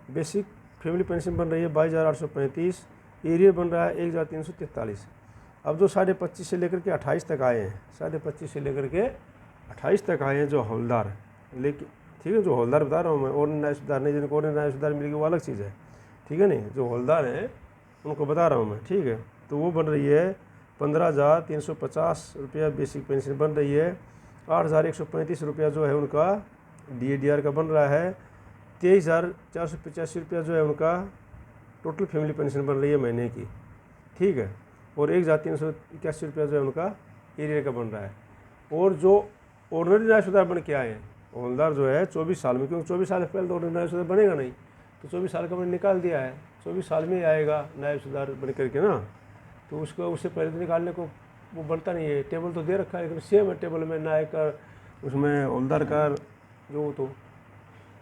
बेसिक फैमिली पेंशन बन रही है 22,835। एरियर बन रहा है 1,343। अब जो 25.5 से लेकर के 28 तक आए हैं, 25.5 से लेकर के 28 तक आए हैं जो हवलदार, लेकिन ठीक है, जो हवलदार बता रहा हूँ मैं, और न्याय सुधार नहीं, जिनको और न्याय सुधार मिलेगी वो अलग चीज़ है। ठीक है नहीं, जो हवलदार हैं उनको बता रहा हूँ मैं। ठीक है। तो वो बन रही है 15,350 रुपया बेसिक पेंशन बन रही है। 8,135 रुपया जो है उनका DAR का बन रहा है। 23,485 रुपया जो है उनका टोटल फैमिली पेंशन बन रही है महीने की। ठीक है। और 1,381 रुपया जो है उनका एरियर का बन रहा है। और जो ऑर्डिनरी न्याय सुधार बन के आए हैं हवलदार जो है 24 साल में, क्योंकि 24 साल से पहले तो ऑर्डिनरी न्याय सुधार बनेगा नहीं, तो 24 साल का मैंने निकाल दिया है। 24 साल में ही आएगा न्याय सुधार बन करके ना, तो उसको उससे पहले तो निकालने को वो बनता नहीं है। टेबल तो दे रखा है लेकिन सेम है टेबल में न्याय का, उसमें हवलदार का जो तो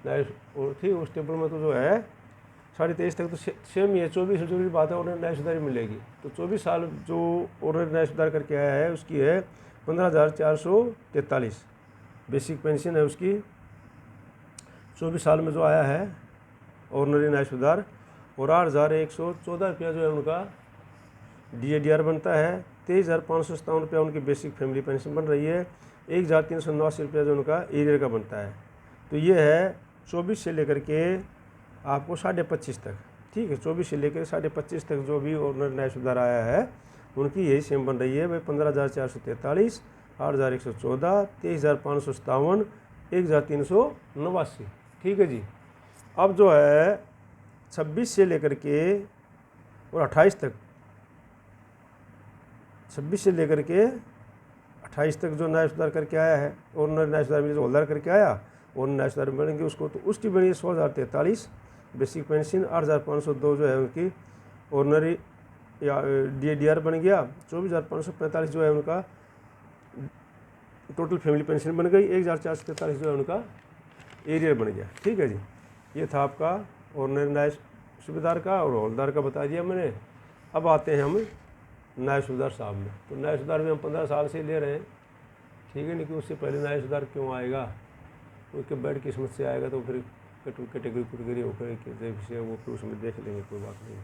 न्याय थी उस टेबल में तो जो है 23.5 तक तो सेम ही है। 24 से जरूरी बात है ऑर्डिनरी न्याय सुधार मिलेगी। तो 24 साल जो ऑर्डिनरी न्याय सुधार करके आया है उसकी है 15,443 बेसिक पेंशन है उसकी। 24 साल में जो आया है ऑर्डिनरी न्याय सुधार। और 8,114 रुपया जो है उनका DAR बनता है। 23,557 रुपया उनकी बेसिक फैमिली पेंशन बन रही है। 1,389 रुपया जो उनका एरियर का बनता है। तो ये है 24 से लेकर के आपको 25.5 तक। ठीक है। 24 से लेकर 25.5 तक जो भी ऑर्डिनरी न्याय सुधार आया है उनकी यही सेम बन रही है भाई 15,443, 8,114, 23,557, 1,389। ठीक है जी। अब जो है 26 से लेकर के और 28 तक, 26 से लेकर के 28 तक जो न्याय सुधार करके आया है ऑर्डिनरी न्याय सुधार में जो हवलदार करके आया और न्याय सुधार बनेंगे उसको, तो उसकी बनी है 16,043 बेसिक पेंशन। 8,502 जो है उनकी ऑर्डिनरी या DAR बन गया। 24,545 जो है उनका टोटल फैमिली पेंशन बन गई। 1,443 जो है उनका एरियर बन गया। ठीक है जी। ये था आपका ऑर्डिनरी न्याय सुबेदार का और हवलदार का बता दिया मैंने। अब आते हैं हम न्याय सुधार साहब में। तो न्याय सुधार में हम 15 साल से ले रहे हैं। ठीक है नहीं कि उससे पहले न्याय सुधार क्यों आएगा, उसके बेड किस्मत से आएगा तो फिर कैटेगरी होकर विषय वो फिर उसमें देख लेंगे, कोई बात नहीं।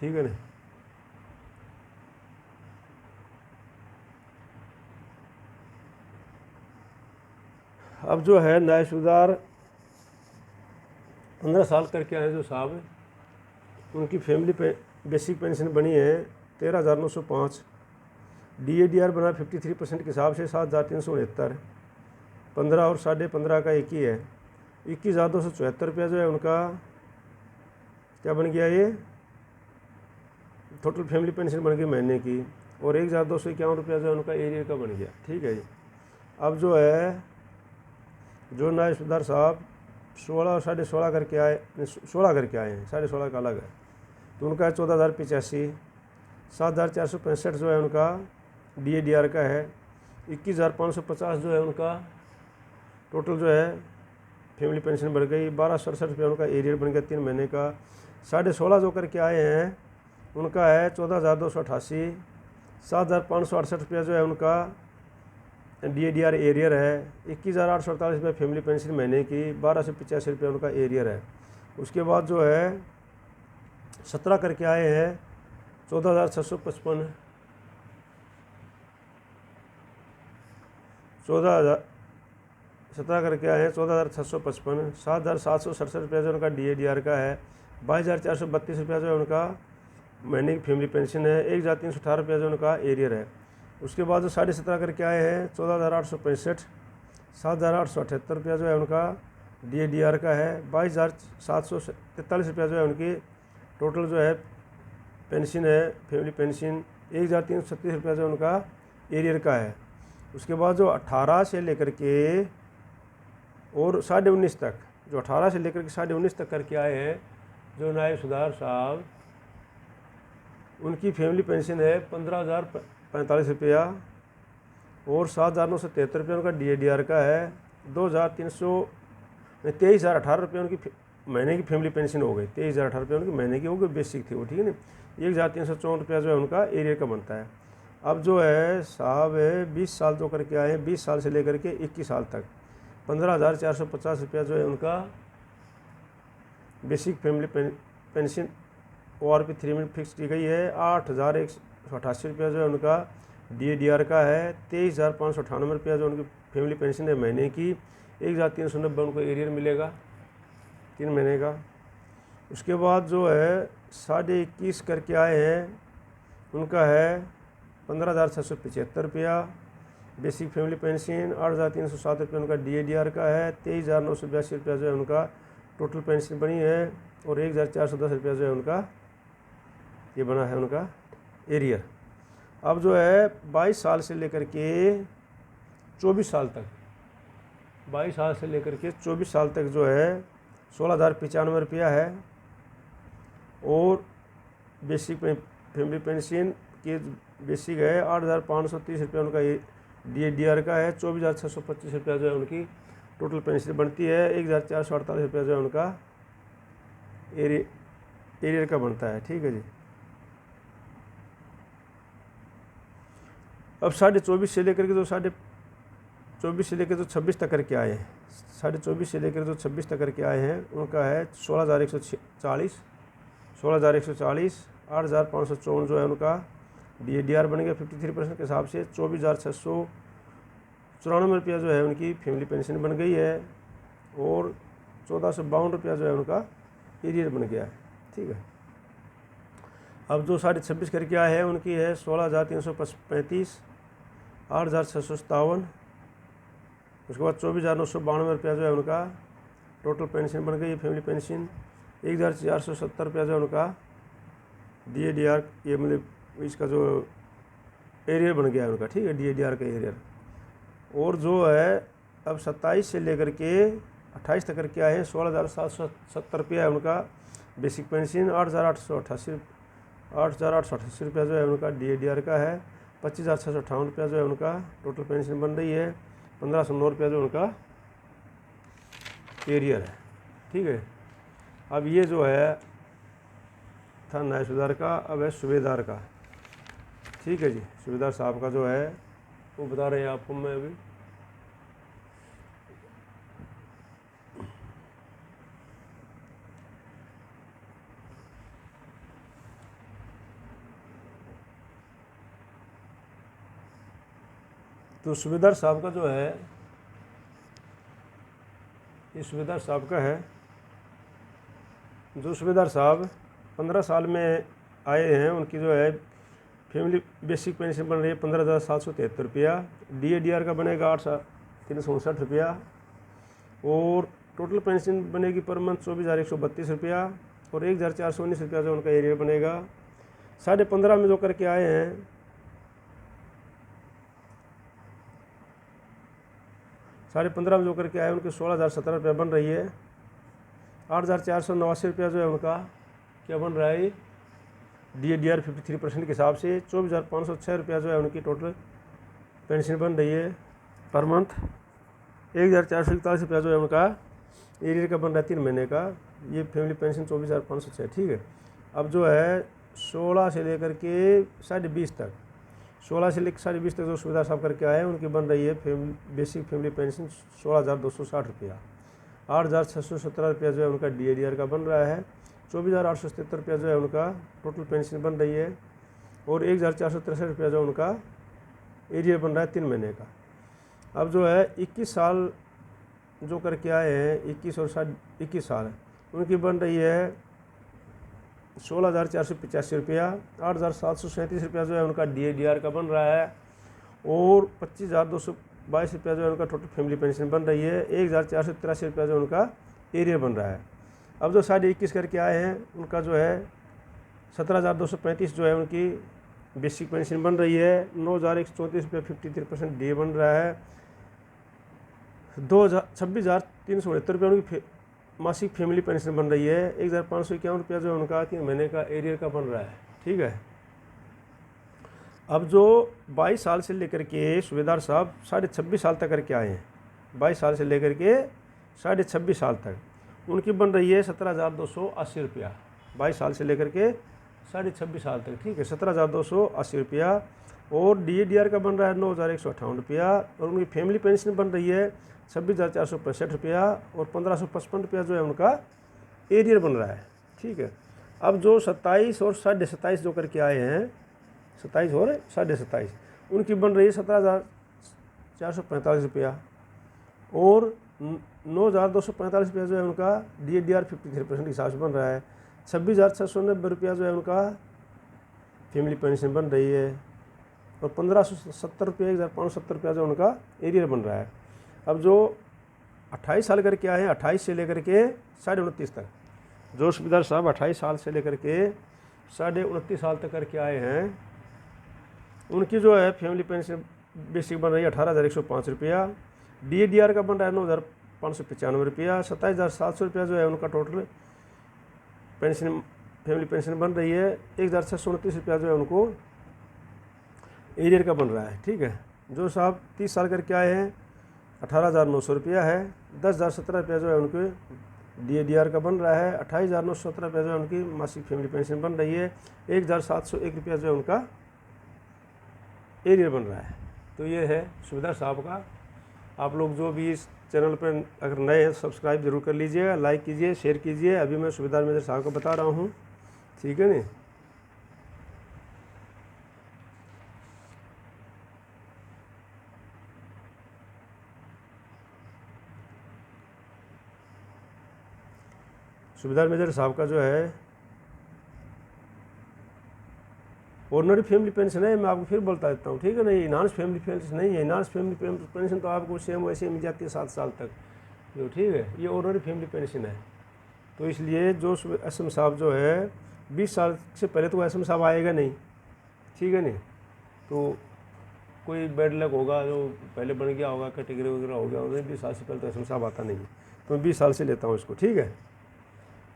ठीक है ना। अब जो है न्याय सुधार 15 साल करके आए जो साहब, उनकी फैमिली बेसिक पेंशन बनी है 13,905। DADR बना 53% के हिसाब से 7,369, 15 और 15.5 का एक ही है, 21,274 रुपया जो है उनका क्या बन गया, ये टोटल फैमिली पेंशन बन गई महीने की, और 1,251 रुपया जो है उनका एरियर का बन गया। ठीक है जी। अब जो है जो नायब सूबेदार साहब 16 और 16.5 करके आए, 16 करके आए हैं, 16.5 का अलग है, तो उनका है 14,085, 7,465 जो है उनका DADR का है, 21,550 जो है उनका टोटल जो है फैमिली पेंशन बढ़ गई, 1,267 रुपया उनका एरियर बन गया 3 महीने का। 16.5 जो करके आए हैं उनका है 14,288, 7,568 रुपया जो है उनका DADR एरियर है, 21,848 रुपये फैमिली पेंशन महीने की, 1,285 रुपये उनका एरियर है। उसके बाद जो है 17 करके आए हैं 14,655, 17 करके आए हैं 14,655, 7,767 रुपया जो उनका DADR का है, 22,432 रुपया जो है उनका महीने की फैमिली पेंशन है, 1,318 रुपया जो उनका एरियर है। उसके बाद जो 17.5 करके आए हैं 14,865, 7,878 रुपया जो है उनका DADR का है, 22,743 रुपया जो है उनकी टोटल जो है पेंशन है फैमिली पेंशन, 1,336 रुपया जो उनका एरियर का है। उसके बाद जो 18 से लेकर के और 19.5 तक, जो 18 से लेकर के 19.5 तक करके आए हैं जो नायब सूबेदार साहब, उनकी फैमिली पेंशन है 15,045 रुपया, और 7,973 रुपया उनका DADR का है, 23,018 रुपये उनकी महीने की फैमिली पेंशन हो गई, 23,018 रुपये उनकी महीने की हो गई, बेसिक थी वो, ठीक है ना। 1,354 रुपया जो है उनका एरियर का बनता है। अब जो है साहब है 20 साल जो करके आए हैं, 20 साल से लेकर के 21 साल तक 15,450 रुपया जो है उनका बेसिक फैमिली पेंशन ORP 3 में फिक्स की गई है, 8,188 रुपया जो है उनका DADR का है, 23,598 रुपया जो उनकी फैमिली पेंशन है महीने की, 1,390 उनको एरियर मिलेगा 3 महीने का। उसके बाद जो है 21.5 करके आए हैं उनका है 15,675 रुपया बेसिक फैमिली पेंशन, 8,307 रुपये उनका DADR का है, 23,982 रुपया जो है उनका टोटल पेंशन बनी है, और 1,410 रुपया जो है उनका ये बना है उनका एरियर। अब जो है 22 साल से लेकर के 24 साल तक, 22 साल से लेकर के 24 साल तक जो है 16,095 रुपया है, और बेसिक फैमिली पेंशन के बेसिक है 8,530 रुपया उनका DADR का है, 24,625 रुपया जो है उनकी टोटल पेंशन बनती है, 1,448 रुपया जो है उनका एरियर का बनता है। ठीक है जी। अब 24.5 से लेकर के जो 24 से लेकर जो 26 तक करके आए हैं, 24.5 से लेकर जो 26 तक करके आए हैं उनका है 16,140, 8,554 जो है उनका DADR बन गया 53% के हिसाब से, 24,694 रुपया जो है उनकी फैमिली पेंशन बन गई है, और 1452 रुपया जो है उनका एरियर बन गया है। ठीक है। अब जो 26.5 करके आए हैं उनकी है 16,335, 8,657, उसके बाद 24,992 रुपया जो है उनका टोटल पेंशन बन गई है फैमिली पेंशन, 1,470 रुपया जो है उनका DADR ये मतलब इसका जो एरियर बन गया है उनका। ठीक है, DADR का एरियर। और जो है अब 27 से लेकर के 28 तक करके आए हैं 16,770 रुपया है उनका बेसिक पेंशन, 8,888 रुपया जो है उनका DADR का है, 25,658 रुपया जो है उनका टोटल पेंशन बन रही है, 1,509 रुपया जो उनका एरियर है। ठीक है। अब ये जो है था नायब सूबेदार का, अब है सूबेदार का। ठीक है जी। सूबेदार साहब का जो है वो बता रहे हैं आपको मैं अभी। तो सूबेदार साहब का जो है, ये सूबेदार साहब का है, जो सूबेदार साहब 15 साल में आए हैं उनकी जो है फैमिली बेसिक पेंशन बन रही है 15,773 रुपया। DADR का बनेगा 8,359 रुपया। और टोटल पेंशन बनेगी पर मंथ 24,132 रुपया। और 1,419 रुपया जो उनका एरियर बनेगा। 15.5 में जो करके आए हैं 15.5 में जो करके आए उनके 16,017 रुपया बन रही है। 8,489 रुपया जो है उनका क्या बन रहा है DADR 53% के हिसाब से। 24,506 रुपया जो है उनकी टोटल पेंशन बन रही है पर मंथ। 1,441 रुपया जो है उनका एरियर का बन रहा है 3 महीने का। ये फैमिली पेंशन 24,506, ठीक है। अब जो है 16 से लेकर के 20.5 तक, 16 से लेकर 20.5 तक जो सुविधा साहब करके आए हैं उनकी बन रही है बेसिक फैमिली पेंशन 16,260 रुपया। 8,617 रुपया जो है उनका DADR का बन रहा है। 24,877 रुपया जो है उनका टोटल पेंशन बन रही है। और 1,463 रुपया जो उनका एरियर बन रहा है 3 महीने का। अब जो है 21 साल जो करके आए हैं 21 और 21 साल उनकी बन रही है 16,485 रुपया। 8,737 रुपया जो है उनका DADR का बन रहा है। और 25,222 रुपया जो है उनका टोटल फैमिली पेंशन बन रही है। 1,483 रुपया जो उनका एरियर बन रहा है। अब जो 21 करके आए हैं उनका जो है 17,235 जो है उनकी बेसिक पेंशन बन रही है। 9,134 रुपया 53% DA बन रहा है। 26,369 रुपया उनकी मासिक फैमिली पेंशन बन रही है। 1,551 रुपया जो है उनका 3 महीने का एरियर का बन रहा है, ठीक है। अब जो 22 साल से लेकर के सुबेदार साहब 26.5 साल तक करके आए हैं, 22 साल से लेकर के 26.5 साल तक उनकी बन रही है 17,280 रुपया। 22 साल से लेकर के 26.5 साल तक, ठीक है, 17,280 रुपया। और DADR का बन रहा है 9,158 रुपया। और उनकी फैमिली पेंशन बन रही है 26,465 रुपया। और 1,555 रुपया जो है उनका एरियर बन रहा है, ठीक है। अब जो 27 और 27.5 जो करके आए हैं 27 और 27.5 उनकी बन रही है 17,445 रुपया। और 9,245 रुपया जो है उनका DADR 53% के हिसाब से बन रहा है। 26,690 रुपया जो है उनका फैमिली पेंशन बन रही है। और 1,570 रुपया 1,570 रुपया जो उनका एरियर बन रहा है। अब जो 28 साल करके आए हैं 28 से लेकर के 29.5 तक, जो सुबेदार साहब 28 साल से लेकर के 29.5 साल तक करके आए हैं उनकी जो है फैमिली पेंशन बेसिक बन रही है 18,105 रुपया। DADR का बन रहा है 9,595 रुपया। 27,700 रुपया जो है उनका टोटल पेंशन फैमिली पेंशन बन रही है। 1,629 रुपया जो है उनको एरियर का बन रहा है, ठीक है। जो साहब 30 साल करके आए हैं 18,900 रुपया है। 10,017 रुपया जो है उनके DADR का बन रहा है। 28,917 रुपया जो है उनकी मासिक फैमिली पेंशन बन रही है। 1,701 रुपया जो है उनका एरियर बन रहा है। तो ये है सुबेदार साहब का। आप लोग जो भी इस चैनल पर अगर नए हैं सब्सक्राइब जरूर कर लीजिएगा, लाइक कीजिए, शेयर कीजिए। अभी मैं सुबेदार मेजर साहब को बता रहा हूँ, ठीक है नहीं। सुबेदार मेजर साहब का जो है ऑर्डिनरी फैमिली पेंशन है। मैं आपको फिर बोलता देता हूँ, ठीक है ना। ये इनहांस फैमिली पेंशन नहीं है। इनहांस फैमिली पेंशन तो आपको सेम वैसे मिल जाती है 7 साल तक, जो ठीक है। ये ऑर्डिनरी फैमिली पेंशन है। तो इसलिए जो SM साहब जो है 20 साल से पहले तो SM साहब आएगा नहीं, ठीक है नहीं। तो कोई बैड लक होगा जो पहले बन गया होगा, कैटेगरी वगैरह हो गया, उन्हें 20 साल से पहले तो SM साहब आता नहीं है। तो मैं 20 साल से लेता हूँ इसको, ठीक है।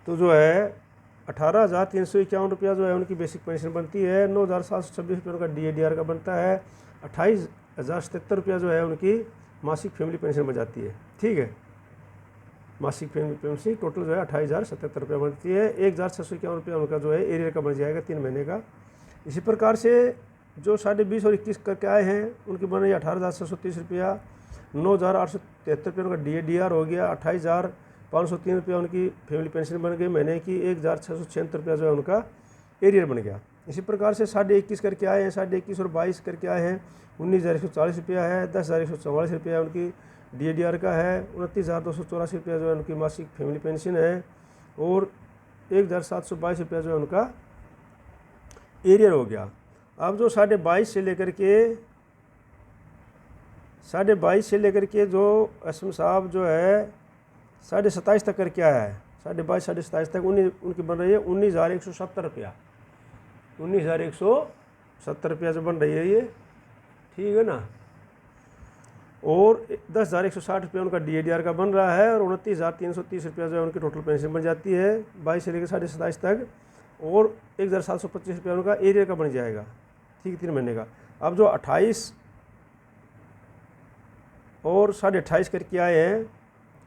तो जो है 18,351 रुपया जो है उनकी बेसिक पेंशन बनती है। 9,726 रुपये उनका DADR का बनता है। 28,077 रुपया जो है उनकी मासिक फैमिली पेंशन बन जाती है, ठीक है। मासिक फैमिली पेंशन टोटल जो है 28,077 रुपया बनती है। 1,651 रुपया उनका जो है एरियर का बन जाएगा 3 महीने का। इसी प्रकार से जो 20.5 और 21 करके आए हैं उनकी बन रही है 18,730 रुपया। 9,873 रुपये उनका DADR हो गया। 28,503 रुपया उनकी फैमिली पेंशन बन गई महीने की। 1,676 रुपया जो है उनका एरियर बन गया। इसी प्रकार से 21.5 करके आए हैं, 21.5 और 22 करके आए हैं 19,140 रुपया है। 10,144 रुपया उनकी DADR का है। 29,284 रुपया जो है उनकी मासिक फैमिली पेंशन है। और 1,722 रुपया जो है उनका एरियर हो गया। अब जो 22.5 से लेकर के जो असम साहब जो है 27.5 तक करके आया है, 22.5 27 तक उनकी बन रही है 19,170 रुपया, 19,170 रुपया जो बन रही है ये, ठीक है ना। और 10,160 रुपया उनका DADR का बन रहा है, और 29,330 रुपया जो है उनकी टोटल पेंशन बन जाती है 22 से लेकर 27.5 तक, और 1,725 रुपया उनका एरियर का बन जाएगा, ठीक है, 3 महीने का। अब जो 28 और 28.5 करके आए हैं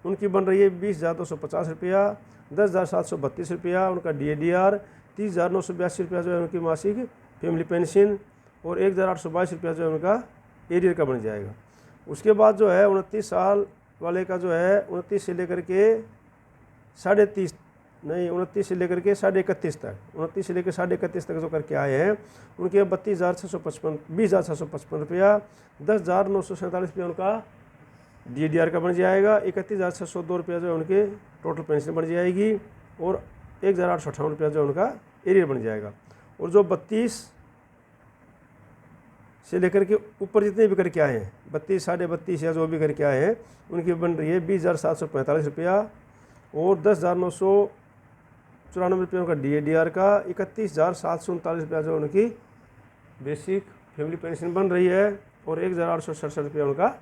उनकी बन रही है 20,250 रुपया, 10,732 रुपया उनका DADR, 30,982 रुपया जो है उनकी मासिक फैमिली पेंशन, और 1,822 रुपया जो है उनका एरियर का बन जाएगा। उसके बाद जो है 29 साल वाले का जो है 29 से लेकर के 30.5 नहीं 29 से लेकर के 31.5 तक, 29 से लेकर 31.5 तक जो करके आए हैं उनके 20,655 रुपया, 10,947 रुपया उनका DADR का बन जाएगा, 31,602 रुपया जो है उनके टोटल पेंशन बन जाएगी, और 1,858 रुपया जो उनका एरियर बन जाएगा। और जो 32 से लेकर के ऊपर जितने भी करके आए हैं 32 32.5 या जो भी करके आए हैं उनकी बन रही है 20,745 रुपया, और 10,994 रुपया उनका DADR का, 31,739 रुपया जो उनकी बेसिक फैमिली पेंशन बन रही है, और 1,867 रुपया उनका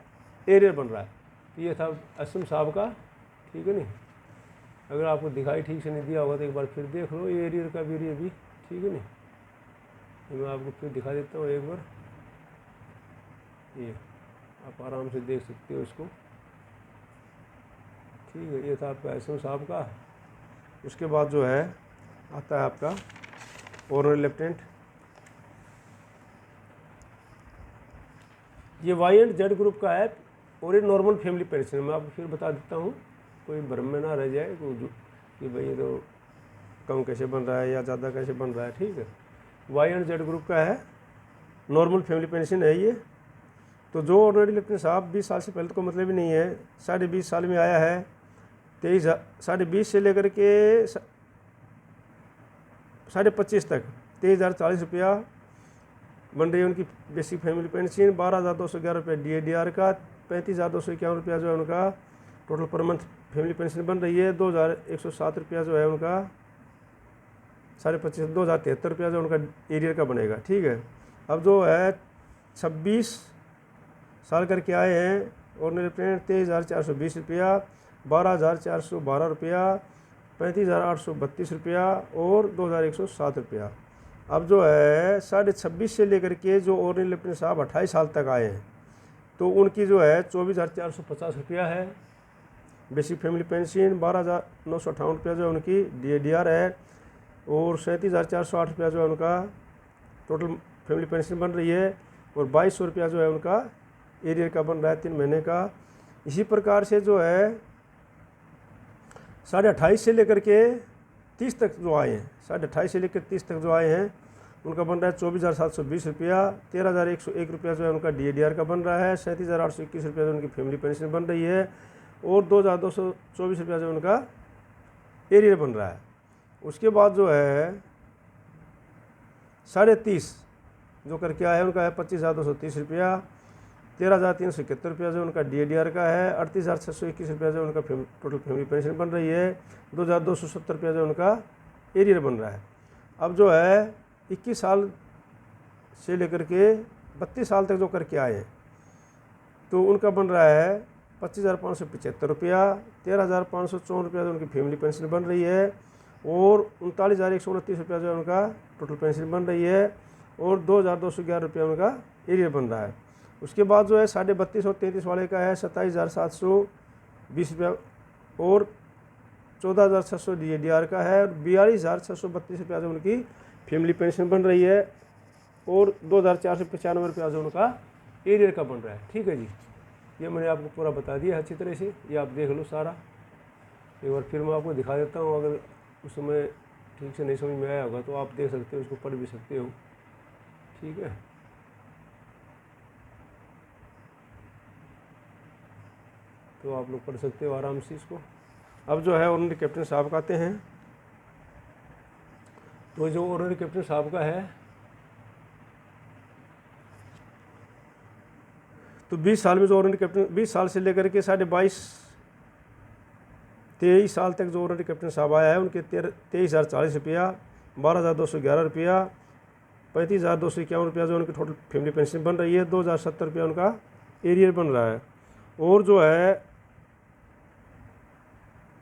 एरियर बन रहा है। तो ये था असम साहब का, ठीक है नहीं। अगर आपको दिखाई ठीक से नहीं दिया होगा तो एक बार फिर देख लो ये एरियर का भी, एरियर भी, ठीक है नहीं। तो मैं आपको फिर दिखा देता हूँ एक बार, ये आप आराम से देख सकते हो इसको, ठीक है। ये था आपका असम साहब का। उसके बाद जो है आता है आपका ऑनररी लेफ्टिनेंट, ये Y&Z ग्रुप का है, और ये नॉर्मल फैमिली पेंशन। मैं आपको फिर बता देता हूँ, कोई भ्रम में ना रह जाए कि भाई ये तो कम कैसे बन रहा है या ज़्यादा कैसे बन रहा है, ठीक है। Y&Z ग्रुप का है, नॉर्मल फैमिली पेंशन है ये। तो जो ऑनररी लेफ्टिनेंट साहब 20 साल से पहले तो मतलब ही नहीं है, 20.5 साल में आया है, 20 से लेकर के 25 तक 23,040 रुपया बन रही है उनकी बेसिक फैमिली पेंशन, 12,211 रुपये DADR का, 35,251 रुपया जो है उनका total per month family pension बन रही है, 2,107 रुपया जो है उनका 25,500 2,073 रुपया जो उनका एरियर का बनेगा, ठीक है। अब जो है 26 साल करके आए हैं ऑनररी लेफ्टिनेंट, 23,420 रुपया, 12,412 रुपया, 35,832 रुपया, और 2,107 रुपया। अब जो है 26.5 से लेकर के जो ऑनररी लेफ्टिनेंट साहब 28 साल तक आए हैं तो उनकी जो है 24,450 रुपया है बेसिक फैमिली पेंशन, 12,958 रुपया जो है उनकी DADR है, और 37,408 रुपया जो है उनका टोटल फैमिली पेंशन बन रही है, और 2,200 रुपया जो है उनका एरियर का बन रहा है 3 महीने का। इसी प्रकार से जो है 28.5 से लेकर के 30 तक जो आए हैं, 28.5 से लेकर 30 तक जो आए हैं उनका बन रहा है 24,720 रुपया, 13,101 रुपया जो है उनका DADR का बन रहा है, 37,821 रुपया जो उनकी फैमिली पेंशन बन रही है, और 2,224 रुपया जो उनका एरियर बन रहा है। उसके बाद जो है 30.5 जो करके आया है उनका है 25,230 रुपया, 13,371 रुपया जो उनका DADR का है, 38,621 रुपया जो उनका टोटल फैमिली पेंशन बन रही है, 2,270 रुपया जो उनका एरियर बन रहा है। अब जो है 21 साल से लेकर के 32 साल तक जो करके आए हैं तो उनका बन रहा है 25,575 रुपया, 13,554 रुपया जो उनकी फैमिली पेंशन बन रही है, और 39,129 रुपया जो है उनका टोटल पेंशन बन रही है, और 2,211 रुपया उनका एरियर बन रहा है। उसके बाद जो है 32.5 और 33 वाले का है 27,720 रुपया, और 14,600 DADR का है, और 42,632 रुपया जो उनकी फैमिली पेंशन बन रही है, और 2,495 रुपया जो उनका एरियर का बन रहा है, ठीक है जी। ये मैंने आपको पूरा बता दिया अच्छी तरह से, ये आप देख लो सारा। एक बार फिर मैं आपको दिखा देता हूँ, अगर उस समय ठीक से नहीं समझ में आया होगा तो आप देख सकते हो, उसको पढ़ भी सकते हो, ठीक है। तो आप लोग पढ़ सकते हो आराम से इसको। अब जो है ऑनररी कैप्टन साहब का आते हैं, तो जो ऑनररी कैप्टन साहब का है तो 20 साल में जो ऑर्डिनरी कैप्टन 20 साल से लेकर के 23 साल तक जो ऑर्डिनरी कैप्टन साहब आया है उनके 23,040 रुपया, 12,211 रुपया, 35,251 रुपया जो उनकी टोटल फैमिली पेंशन बन रही है, 2,070 रुपया उनका एरियर बन रहा है। और जो है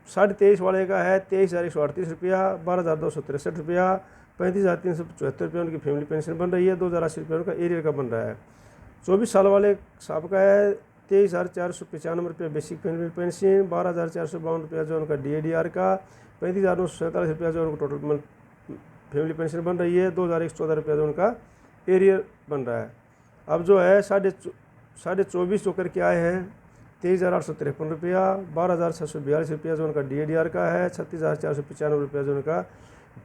23.5 वाले का है 23,138 रुपया, 12,263 रुपया, 35,375 रुपया उनकी फैमिली पेंशन बन रही है, 2,080 रुपया उनका एरियर का बन रहा है। 24 साल वाले साहब का है 23,495 रुपया बेसिक फैमिली पेंशन, 12,452 रुपया जो उनका DADR का, 35,947 रुपया जो उनको टोटल फैमिली पेंशन बन रही है, 2,114 रुपया जो उनका एरियर बन रहा है। अब जो है 24.5 जो करके आए हैं 23,853 रुपया, 12,642 रुपया जो उनका DADR का है, 36,495 रुपया जो उनका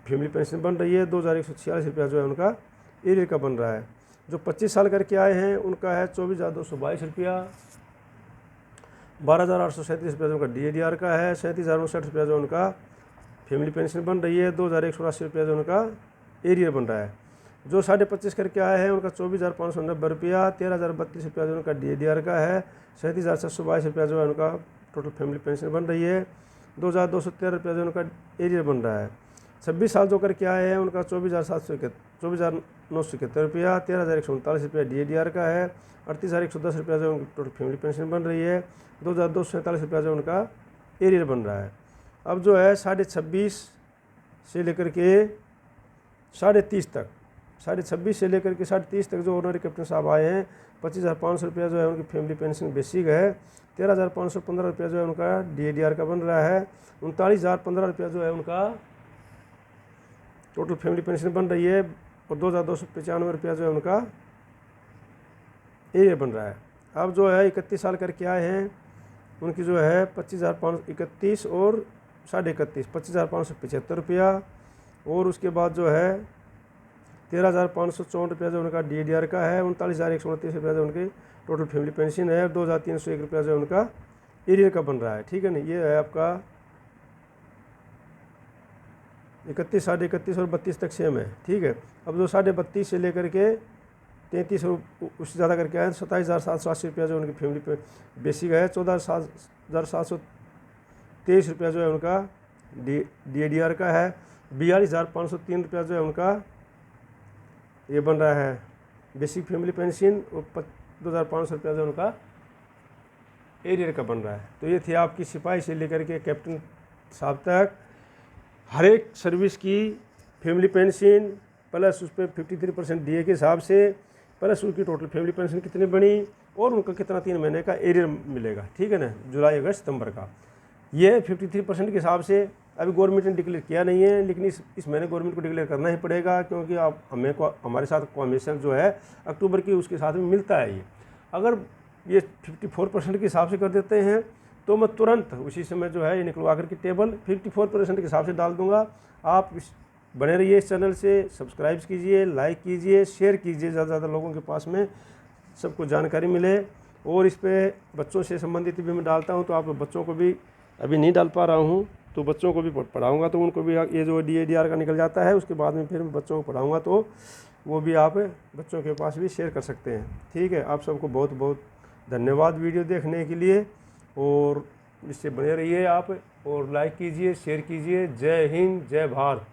फैमिली पेंशन बन रही है, 2,146 रुपया जो है उनका एरियर का बन रहा है। जो 25 साल करके आए हैं उनका है 24,222 रुपया, 12,837 रुपया जो उनका DADR का है, 37,059 रुपया जो उनका फैमिली पेंशन बन रही है, 2,180 रुपया जो उनका एरियर बन रहा है। जो 25.5 करके आए हैं उनका 24,590 रुपया, 13,032 रुपया जो उनका DADR का है, 37,722 रुपया जो है उनका टोटल फैमिली पेंशन बन रही है, 2,213 रुपया जो उनका एरियर बन रहा है। 26 साल जो करके आए हैं उनका 24,971 रुपया, 13,139 रुपया DADR का है, 38,110 रुपया जो उनकी टोटल फैमिली पेंशन बन रही है, 2,247 रुपया जो उनका एरियर बन रहा है। अब जो है 26.5 से लेकर के 30.5 तक, 26.5 से लेकर के 30.5 तक जो ऑर्डिनरी कैप्टन साहब आए हैं 25,500 रुपया जो है उनकी फैमिली पेंशन बेसिक है, 13,515 रुपया जो है उनका DADR का बन रहा है, 39,015 रुपया जो है उनका टोटल फैमिली पेंशन बन रही है, और 2,295 रुपया जो है उनका एरियर बन रहा है। अब जो है 31 साल करके आए हैं उनकी जो है 25,531 और 31.5 25,575 रुपया, और उसके बाद जो है 13,554 रुपया जो उनका DADR का है, 39,129 रुपया जो उनकी टोटल फैमिली पेंशन है, 2,301 रुपया जो उनका एरियर का बन रहा है। ठीक है ना, ये है आपका 31, 31.5 और 32 तक सेम है। ठीक है। अब जो 32.5 से लेकर के 33 और उससे ज़्यादा करके आए 27,780 रुपया जो उनकी फैमिली पे बेसिक है, 14,723 रुपया जो है उनका DADR का है, 42,503 रुपया जो है उनका ये बन रहा है बेसिक फैमिली पेंशन, और 2,500 रुपया जो उनका एरियर का बन रहा है। तो ये थी आपकी सिपाही से लेकर के कैप्टन साहब तक हर एक सर्विस की फैमिली पेंशन प्लस उस पर 53% DA के हिसाब से, प्लस उनकी टोटल फैमिली पेंशन कितनी बनी और उनका कितना 3 महीने का एरियर मिलेगा। ठीक है ना, जुलाई अगस्त सितंबर का। ये 53% के हिसाब से अभी गवर्नमेंट ने डिक्लेयर किया नहीं है, लेकिन इस महीने गवर्नमेंट को डिक्लेयर करना ही पड़ेगा, क्योंकि आप हमारे साथ कमीशन जो है अक्टूबर की उसके साथ में मिलता है। ये अगर ये 54% के हिसाब से कर देते हैं तो मैं तुरंत उसी समय जो है ये निकलवा करके टेबल 54% के हिसाब से डाल दूंगा। आप बने रहिए इस चैनल से, सब्सक्राइब कीजिए, लाइक कीजिए, शेयर कीजिए, ज़्यादा से ज़्यादा लोगों के पास में सबको जानकारी मिले। और इस पर बच्चों से संबंधित भी मैं डालता हूँ, तो आप बच्चों को भी अभी नहीं डाल पा रहा हूँ, तो बच्चों को भी पढ़ाऊँगा, तो उनको भी ये जो DADR का निकल जाता है उसके बाद में फिर मैं बच्चों को पढ़ाऊँगा, तो वो भी आप बच्चों के पास भी शेयर कर सकते हैं। ठीक है, आप सबको बहुत बहुत धन्यवाद वीडियो देखने के लिए, और इससे बने रहिए आप, और लाइक कीजिए, शेयर कीजिए। जय हिंद, जय भारत।